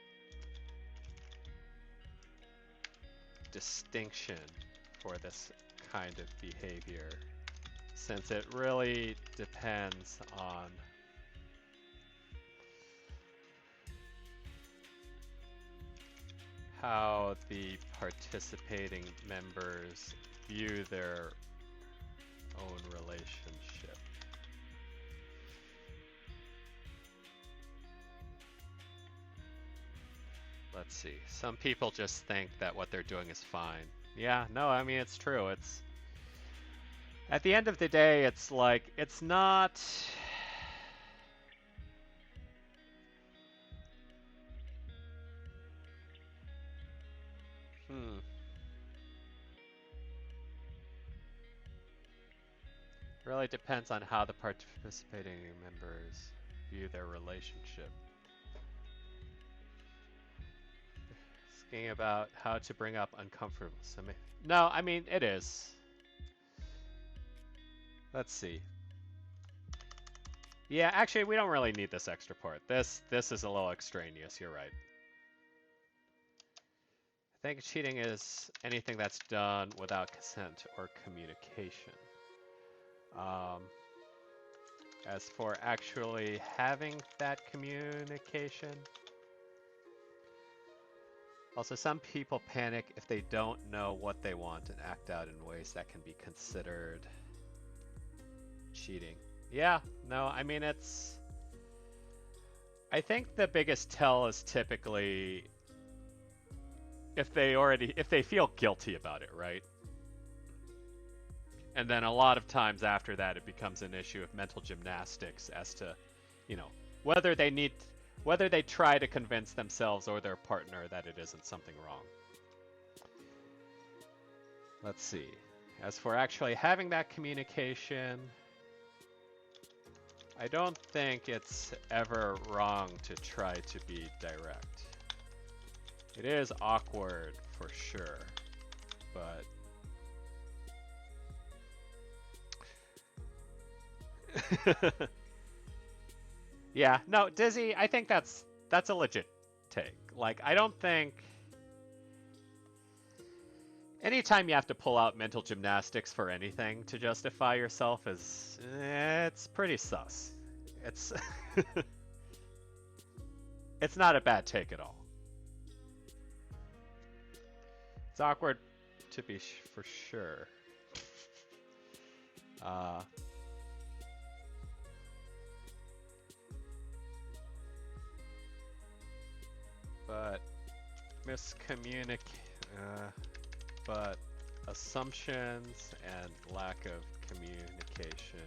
S1: distinction for this kind of behavior, since it really depends on how the participating members view their own relationship. Let's see. Some people just think that what they're doing is fine. Yeah, no, I mean, it's true. It's at the end of the day, it's like, it's not... Really depends on how the participating members view their relationship. Asking about how to bring up uncomfortable... No, I mean, it is. Let's see. Yeah, actually, we don't really need this extra part. This is a little extraneous, you're right. I think cheating is anything that's done without consent or communication. As for actually having that communication... Also, some people panic if they don't know what they want and act out in ways that can be considered cheating. Yeah, no, I mean, it's... I think the biggest tell is typically if they feel guilty about it, right? And then a lot of times after that, it becomes an issue of mental gymnastics as to, you know, whether they need, whether they try to convince themselves or their partner that it isn't something wrong. Let's see. As for actually having that communication, I don't think it's ever wrong to try to be direct. It is awkward for sure, but yeah, no, Dizzy, I think that's a legit take. Like, I don't think anytime you have to pull out mental gymnastics for anything to justify yourself is it's pretty sus. It's it's not a bad take at all. It's awkward to be for sure. Uh, but but assumptions and lack of communication.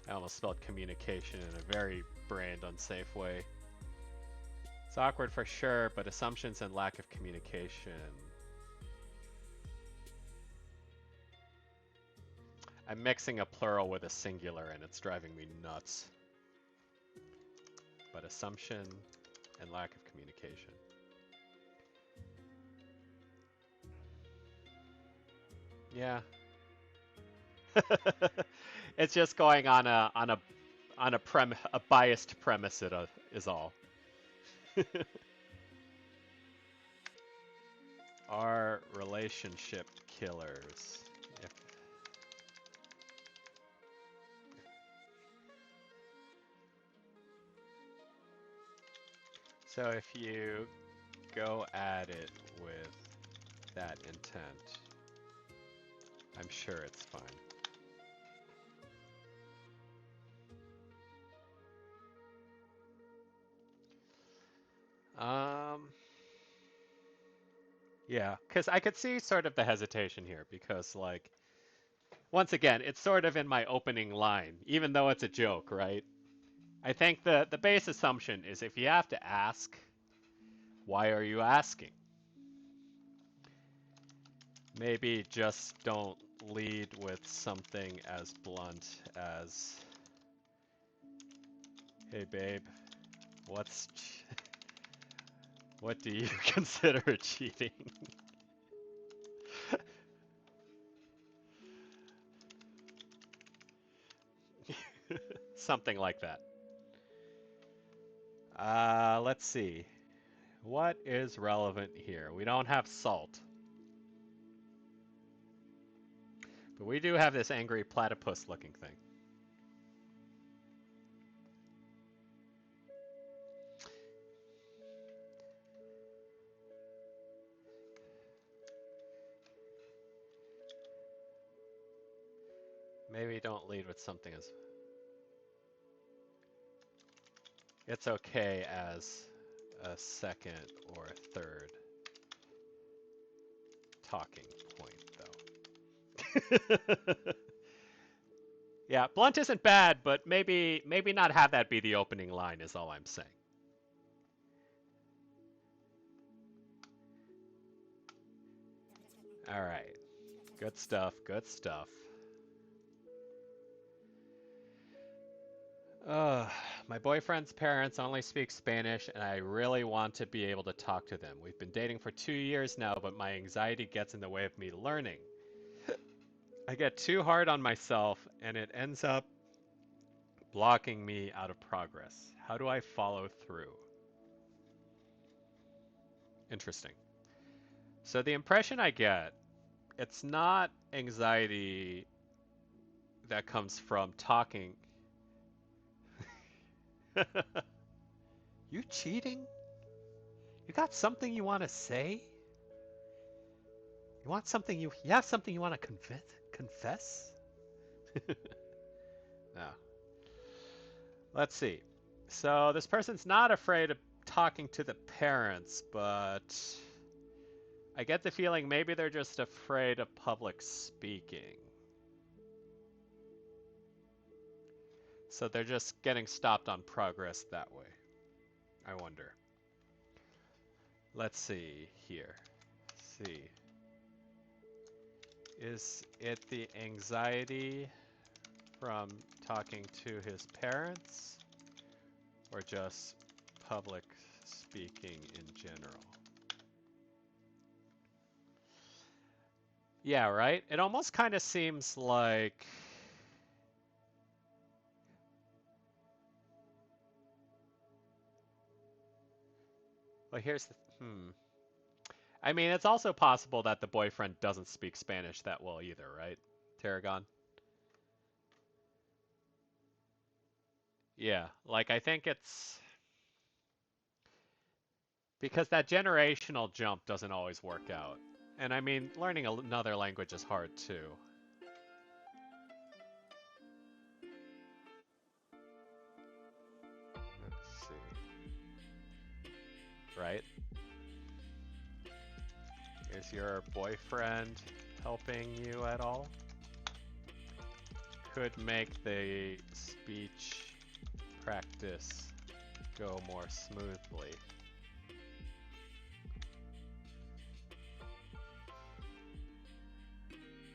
S1: I almost spelled communication in a very brand unsafe way. It's awkward for sure, but assumptions and lack of communication. I'm mixing a plural with a singular and it's driving me nuts. But assumption and lack of communication. Yeah. It's just going on a biased premise is all. Are relationship killers. So if you go at it with that intent, I'm sure it's fine. Yeah, because I could see sort of the hesitation here because, like, once again, it's sort of in my opening line, even though it's a joke, right? I think the base assumption is if you have to ask, why are you asking? Maybe just don't lead with something as blunt as, hey babe, what do you consider cheating? Something like that. Let's see. What is relevant here? We don't have salt. But we do have this angry platypus looking thing. Maybe don't lead with something as... It's okay as a second or a third talking point, though. Yeah, blunt isn't bad, but maybe not have that be the opening line is all I'm saying. All right. Good stuff, good stuff. My boyfriend's parents only speak Spanish, and I really want to be able to talk to them. We've been dating for 2 years now, but my anxiety gets in the way of me learning. I get too hard on myself, and it ends up blocking me out of progress. How do I follow through? Interesting. So the impression I get, it's not anxiety that comes from talking. You cheating? You got something you want to say? You want something you have something you want to confess? No. Let's see. So this person's not afraid of talking to the parents, but I get the feeling maybe they're just afraid of public speaking. So they're just getting stopped on progress that way. I wonder. Let's see here. See. Is it the anxiety from talking to his parents, or just public speaking in general? Yeah, right? It almost kind of seems like... Well, here's the... I mean, it's also possible that the boyfriend doesn't speak Spanish that well either, right, Tarragon? Yeah, like I think it's... Because that generational jump doesn't always work out. And I mean, learning another language is hard too. Let's see. Right? Is your boyfriend helping you at all? Could make the speech practice go more smoothly.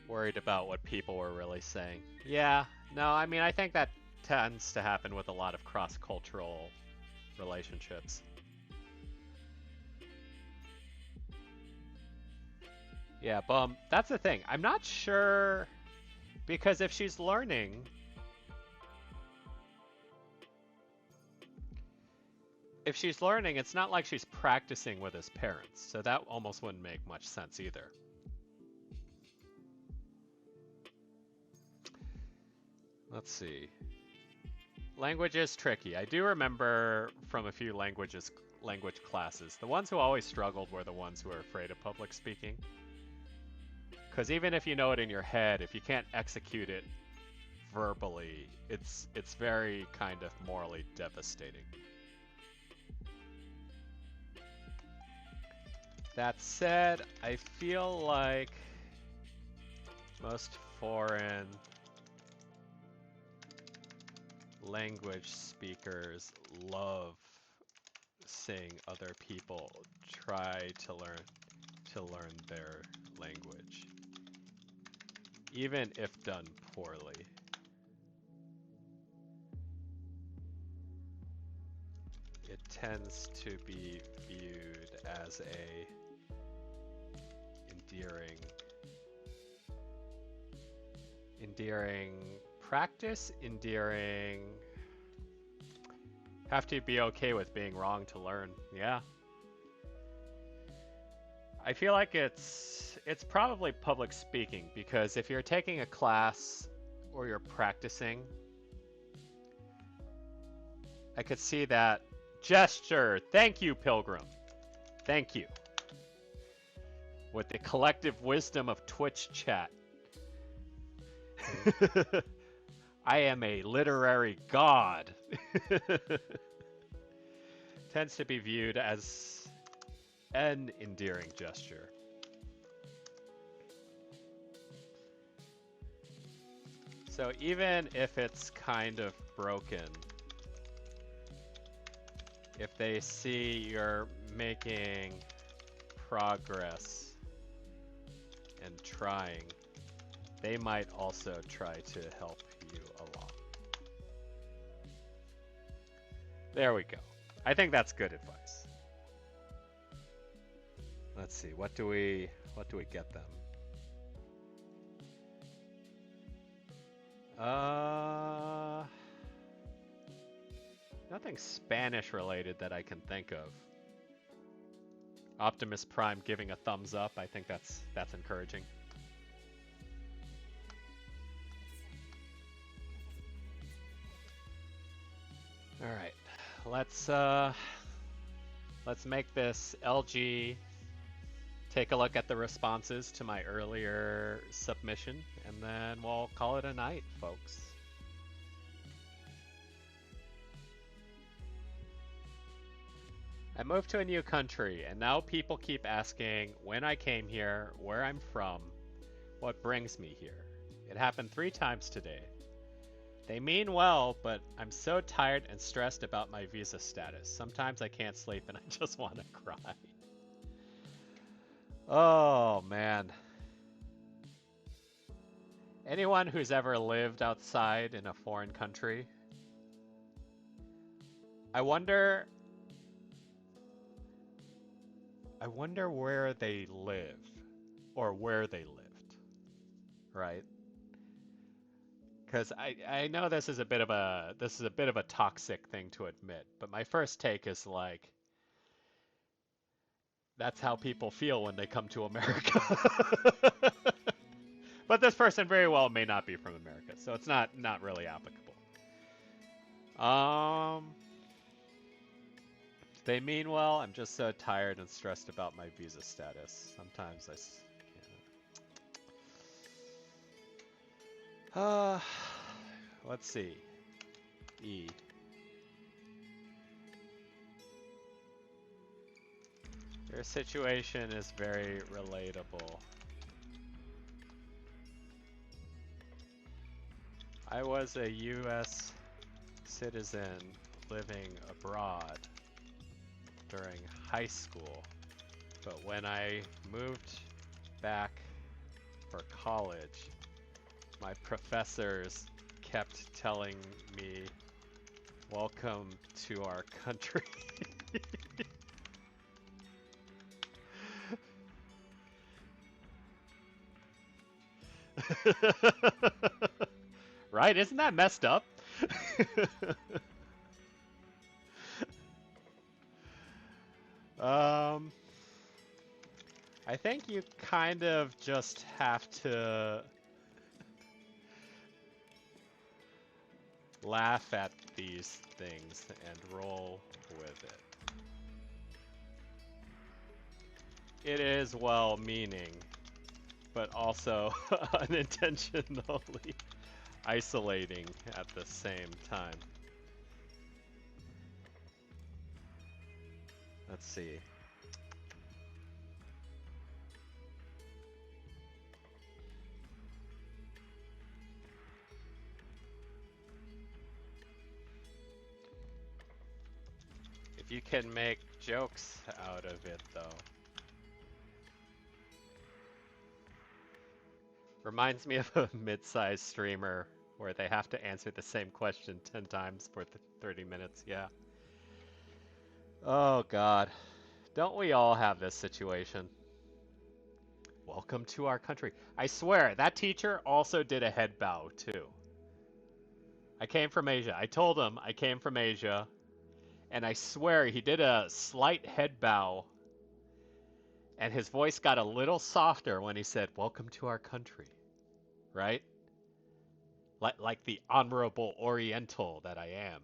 S1: Worried about what people were really saying. Yeah, no, I mean, I think that tends to happen with a lot of cross-cultural relationships. Yeah, that's the thing. I'm not sure, because if she's learning, it's not like she's practicing with his parents, so that almost wouldn't make much sense either. Let's see. Language is tricky. I do remember from a few language classes, the ones who always struggled were the ones who are afraid of public speaking. Because even if you know it in your head, if you can't execute it verbally, it's very kind of morally devastating. That said, I feel like most foreign language speakers love seeing other people try to learn their language, even if done poorly. It tends to be viewed as a endearing practice, have to be okay with being wrong to learn. Yeah. I feel like it's probably public speaking, because if you're taking a class or you're practicing, I could see that gesture. Thank you, Pilgrim. Thank you. With the collective wisdom of Twitch chat. I am a literary god. Tends to be viewed as an endearing gesture. So even if it's kind of broken, if they see you're making progress and trying, they might also try to help you along. There we go. I think that's good advice. Let's see, what do we get them? Nothing Spanish related that I can think of. Optimus Prime giving a thumbs up. I think that's encouraging. All right, let's make this LG take a look at the responses to my earlier submission, and then we'll call it a night, folks. I moved to a new country, and now people keep asking when I came here, where I'm from, what brings me here. It happened 3 times today. They mean well, but I'm so tired and stressed about my visa status. Sometimes I can't sleep and I just want to cry. Oh, man. Anyone who's ever lived outside in a foreign country, I wonder where they live or where they lived, right? Because I know this is a bit of a toxic thing to admit, but my first take is like that's how people feel when they come to America. But this person very well may not be from America, so it's not really applicable. They mean well. I'm just so tired and stressed about my visa status. Sometimes I can't. Let's see. E. Your situation is very relatable. I was a U.S. citizen living abroad during high school, but when I moved back for college, my professors kept telling me, "Welcome to our country." Right? Isn't that messed up? I think you kind of just have to laugh at these things and roll with it. It is well-meaning, but also unintentionally isolating at the same time. Let's see. If you can make jokes out of it, though. Reminds me of a mid-sized streamer where they have to answer the same question 10 times for 30 minutes, yeah. Oh god. Don't we all have this situation? Welcome to our country. I swear, that teacher also did a head bow, too. I came from Asia. I told him I came from Asia, and I swear he did a slight head bow, and his voice got a little softer when he said, "Welcome to our country." Right? Like the honorable Oriental that I am.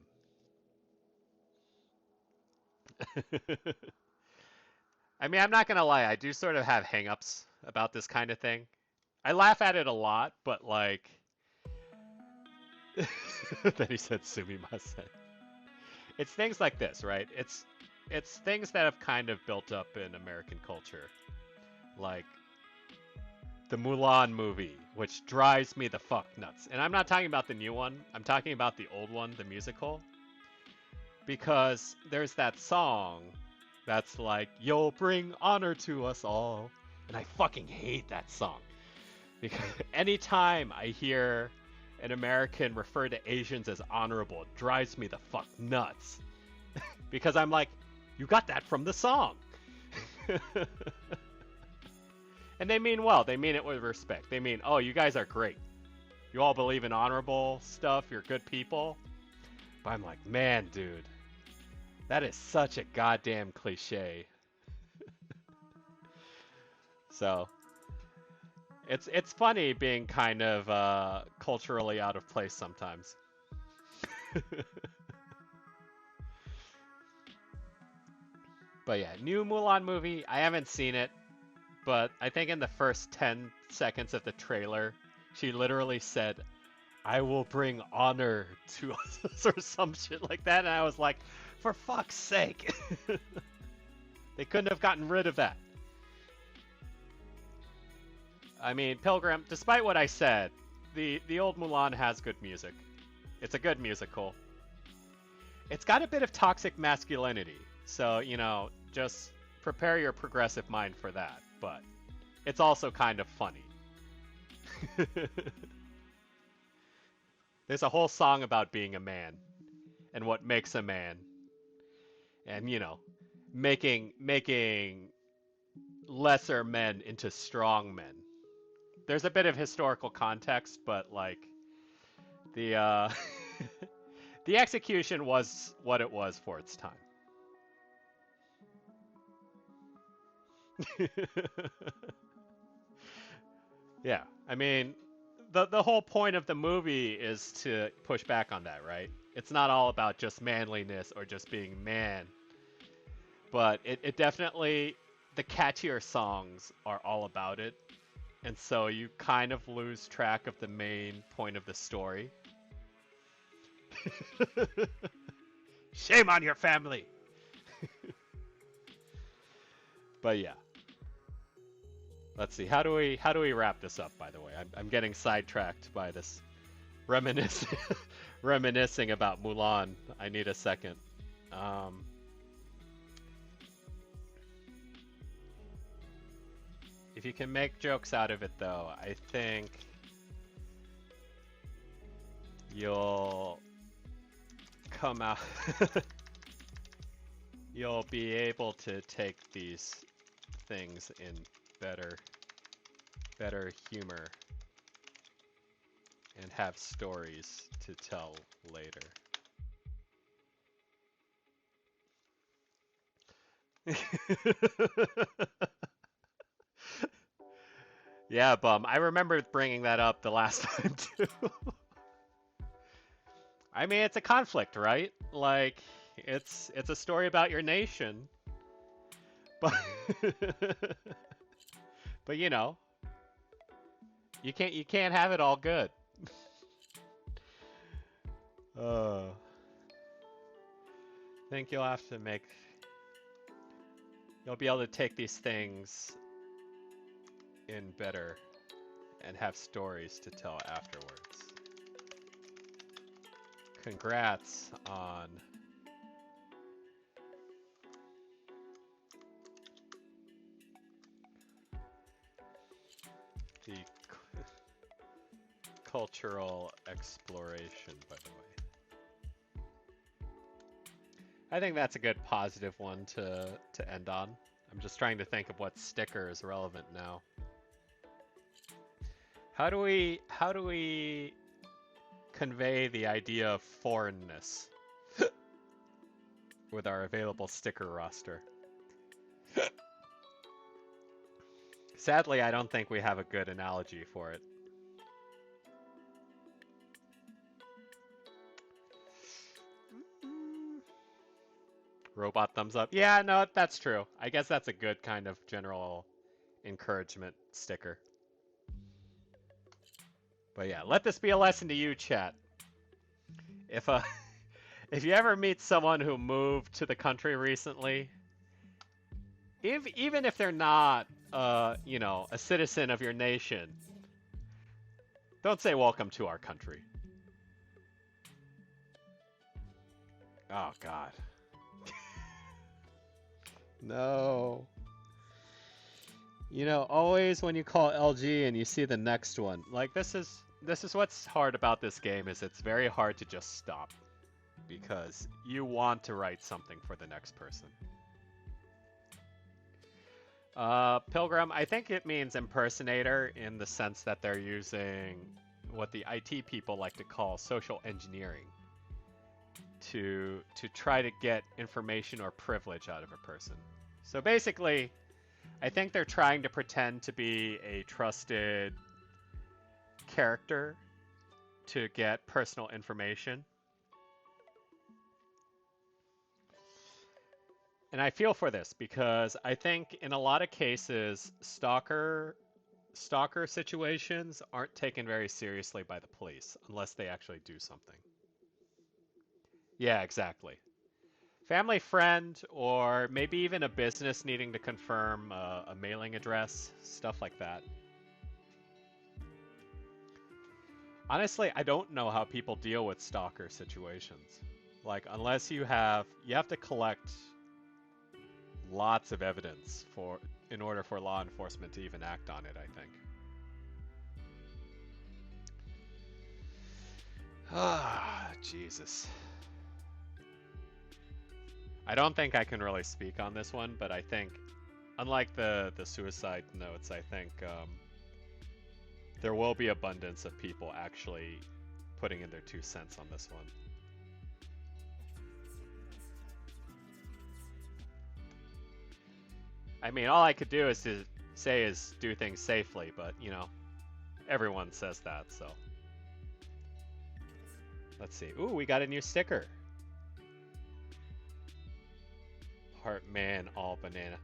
S1: I mean, I'm not gonna lie, I do sort of have hang-ups about this kind of thing. I laugh at it a lot, but like... Then he said sumimasen. It's things like this, right? It's things that have kind of built up in American culture. Like the Mulan movie, which drives me the fuck nuts. And I'm not talking about the new one, I'm talking about the old one, the musical. Because there's that song that's like, "You'll bring honor to us all." And I fucking hate that song. Because anytime I hear an American refer to Asians as honorable, it drives me the fuck nuts. Because I'm like, you got that from the song. And they mean well. They mean it with respect. They mean, oh, you guys are great. You all believe in honorable stuff. You're good people. But I'm like, man, dude. That is such a goddamn cliche. So, it's funny being kind of culturally out of place sometimes. But yeah, new Mulan movie. I haven't seen it. But I think in the first 10 seconds of the trailer, she literally said, "I will bring honor to us," or some shit like that. And I was like, for fuck's sake. They couldn't have gotten rid of that. I mean, Pilgrim, despite what I said, the old Mulan has good music. It's a good musical. It's got a bit of toxic masculinity, so, just prepare your progressive mind for that, but it's also kind of funny. There's a whole song about being a man and what makes a man, and making lesser men into strong men. There's a bit of historical context, but like the the execution was what it was for its time. Yeah, I mean, the whole point of the movie is to push back on that, right? It's not all about just manliness or just being man, but it definitely, the catchier songs are all about it, and so you kind of lose track of the main point of the story. Shame on your family. But yeah. Let's see. How do we wrap this up, by the way? I'm getting sidetracked by this reminiscing reminiscing about Mulan. I need a second. If you can make jokes out of it, though, I think you'll come out. You'll be able to take these things in better humor and have stories to tell later. Yeah, Bum. I remember bringing that up the last time too. I mean, it's a conflict, right? Like, it's a story about your nation, but but you can't have it all good. I think you'll be able to take these things in better and have stories to tell afterwards. Congrats on the cultural exploration, by the way. I think that's a good positive one to end on. I'm just trying to think of what sticker is relevant now. How do we convey the idea of foreignness with our available sticker roster? Sadly, I don't think we have a good analogy for it. Robot thumbs up. Yeah, no, that's true. I guess that's a good kind of general encouragement sticker. But yeah, let this be a lesson to you, chat. If you ever meet someone who moved to the country recently, even if they're not a citizen of your nation, don't say welcome to our country. Oh God. No. Always when you call LG and you see the next one, like this is what's hard about this game, is it's very hard to just stop because you want to write something for the next person. Pilgrim, I think it means impersonator in the sense that they're using what the IT people like to call social engineering to try to get information or privilege out of a person. So basically, I think they're trying to pretend to be a trusted character to get personal information. And I feel for this because I think in a lot of cases, stalker situations aren't taken very seriously by the police unless they actually do something. Yeah, exactly. Family friend, or maybe even a business needing to confirm a mailing address, stuff like that. Honestly, I don't know how people deal with stalker situations. Like, unless you have to collect lots of evidence in order for law enforcement to even act on it, I think. Ah, Jesus. I don't think I can really speak on this one, but I think, unlike the suicide notes, I think there will be abundance of people actually putting in their 2 cents on this one. I mean, all I could do is to say is do things safely, but you know, everyone says that, so. Let's see. Ooh, we got a new sticker. Part man, all banana.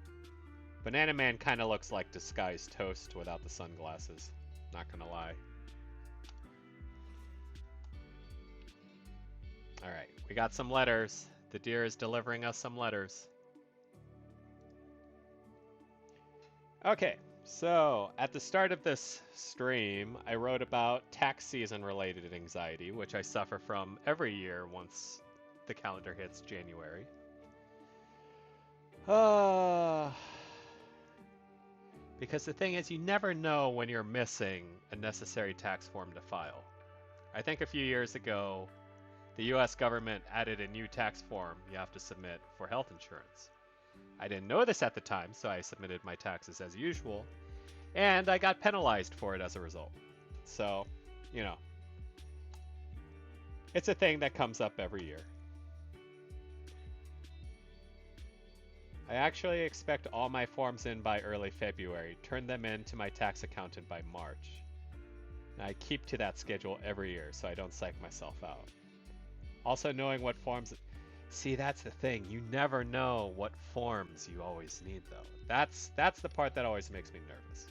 S1: Banana Man kind of looks like disguised toast without the sunglasses. Not gonna lie. Alright, we got some letters. The deer is delivering us some letters. Okay, so at the start of this stream, I wrote about tax season related anxiety, which I suffer from every year once the calendar hits January. Because the thing is, you never know when you're missing a necessary tax form to file. I think a few years ago, the US government added a new tax form you have to submit for health insurance. I didn't know this at the time, so I submitted my taxes as usual, and I got penalized for it as a result. So, you know, it's a thing that comes up every year. I actually expect all my forms in by early February, turn them in to my tax accountant by March. And I keep to that schedule every year so I don't psych myself out. Also knowing what forms... See, that's the thing. You never know what forms you always need, though. That's the part that always makes me nervous.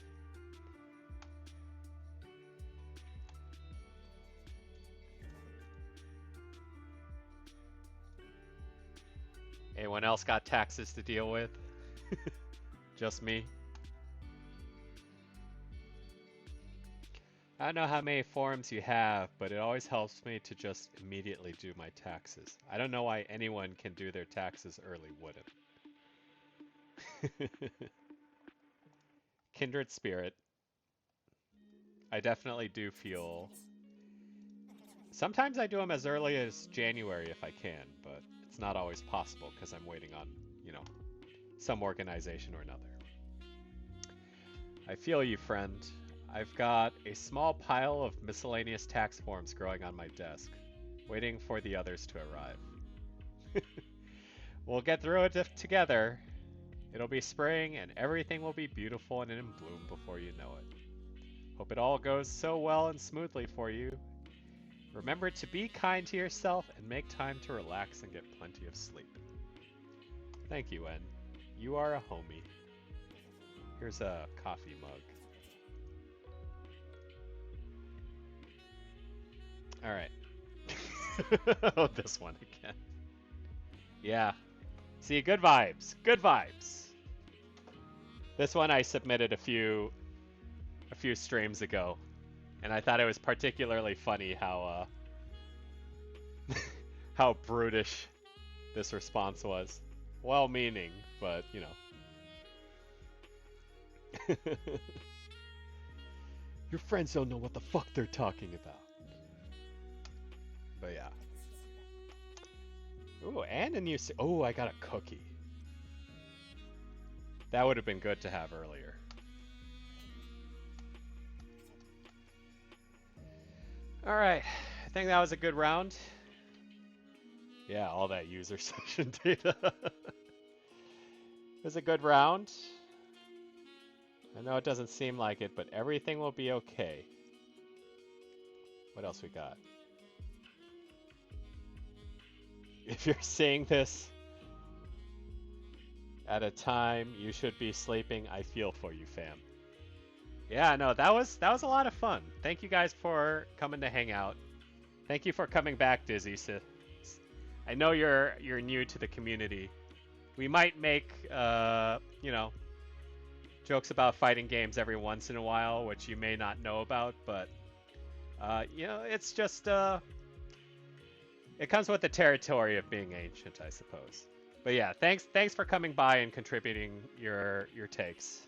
S1: Anyone else got taxes to deal with? Just me? I don't know how many forms you have, but it always helps me to just immediately do my taxes. I don't know why anyone can do their taxes early wouldn't. Kindred spirit. I definitely do feel... Sometimes I do them as early as January if I can, but it's not always possible because I'm waiting on, you know, some organization or another. I feel you, friend. I've got a small pile of miscellaneous tax forms growing on my desk, waiting for the others to arrive. We'll get through it together. It'll be spring and everything will be beautiful and in bloom before you know it. Hope it all goes so well and smoothly for you. Remember to be kind to yourself and make time to relax and get plenty of sleep. Thank you, N. You are a homie. Here's a coffee mug. All right. Oh, this one again. Yeah. See, good vibes. Good vibes. This one I submitted a few streams ago, and I thought it was particularly funny how how brutish this response was. Well-meaning, but you know. Your friends don't know what the fuck they're talking about. But yeah. Ooh, and a new... Oh, I got a cookie. That would have been good to have earlier. Alright, I think that was a good round. Yeah, all that user session data. It was a good round. I know it doesn't seem like it, but everything will be okay. What else we got? If you're seeing this at a time you should be sleeping, I feel for you, fam. Yeah, no, that was a lot of fun. Thank you guys for coming to hang out. Thank you for coming back, Dizzy. I know you're new to the community. We might make you know, jokes about fighting games every once in a while, which you may not know about, but you know, it's just it comes with the territory of being ancient, I suppose. But yeah, thanks for coming by and contributing your takes.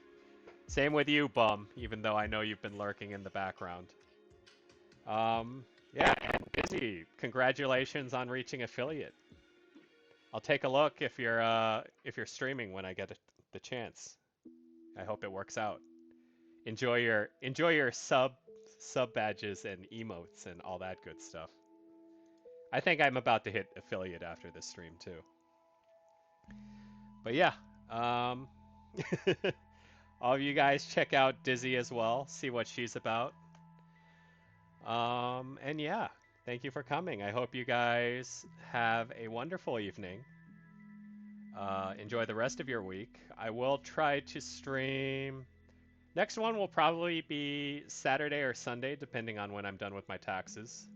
S1: Same with you, Bum, even though I know you've been lurking in the background. Yeah, and Busy, congratulations on reaching affiliate. I'll take a look if you're streaming when I get the chance. I hope it works out. Enjoy your sub badges and emotes and all that good stuff. I think I'm about to hit affiliate after this stream too. But yeah, um, all of you guys check out Dizzy as well. See what she's about. And yeah, thank you for coming. I hope you guys have a wonderful evening. Enjoy the rest of your week. I will try to stream. Next one will probably be Saturday or Sunday, depending on when I'm done with my taxes.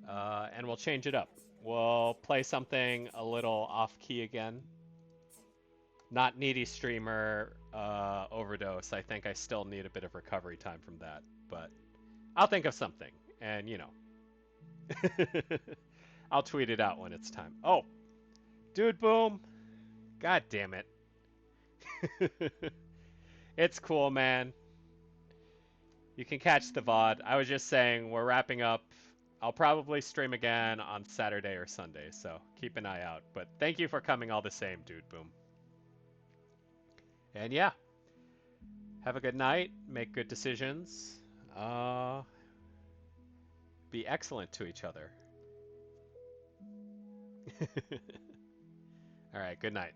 S1: And we'll change it up. We'll play something a little off key again. Not Needy Streamer Overdose. I think I still need a bit of recovery time from that, but I'll think of something, and you know, I'll tweet it out when it's time. Oh, Dude Boom! God damn it. It's cool, man. You can catch the VOD. I was just saying, we're wrapping up. I'll probably stream again on Saturday or Sunday, so keep an eye out. But thank you for coming all the same, Dude Boom. And yeah, have a good night. Make good decisions. Be excellent to each other. All right, good night.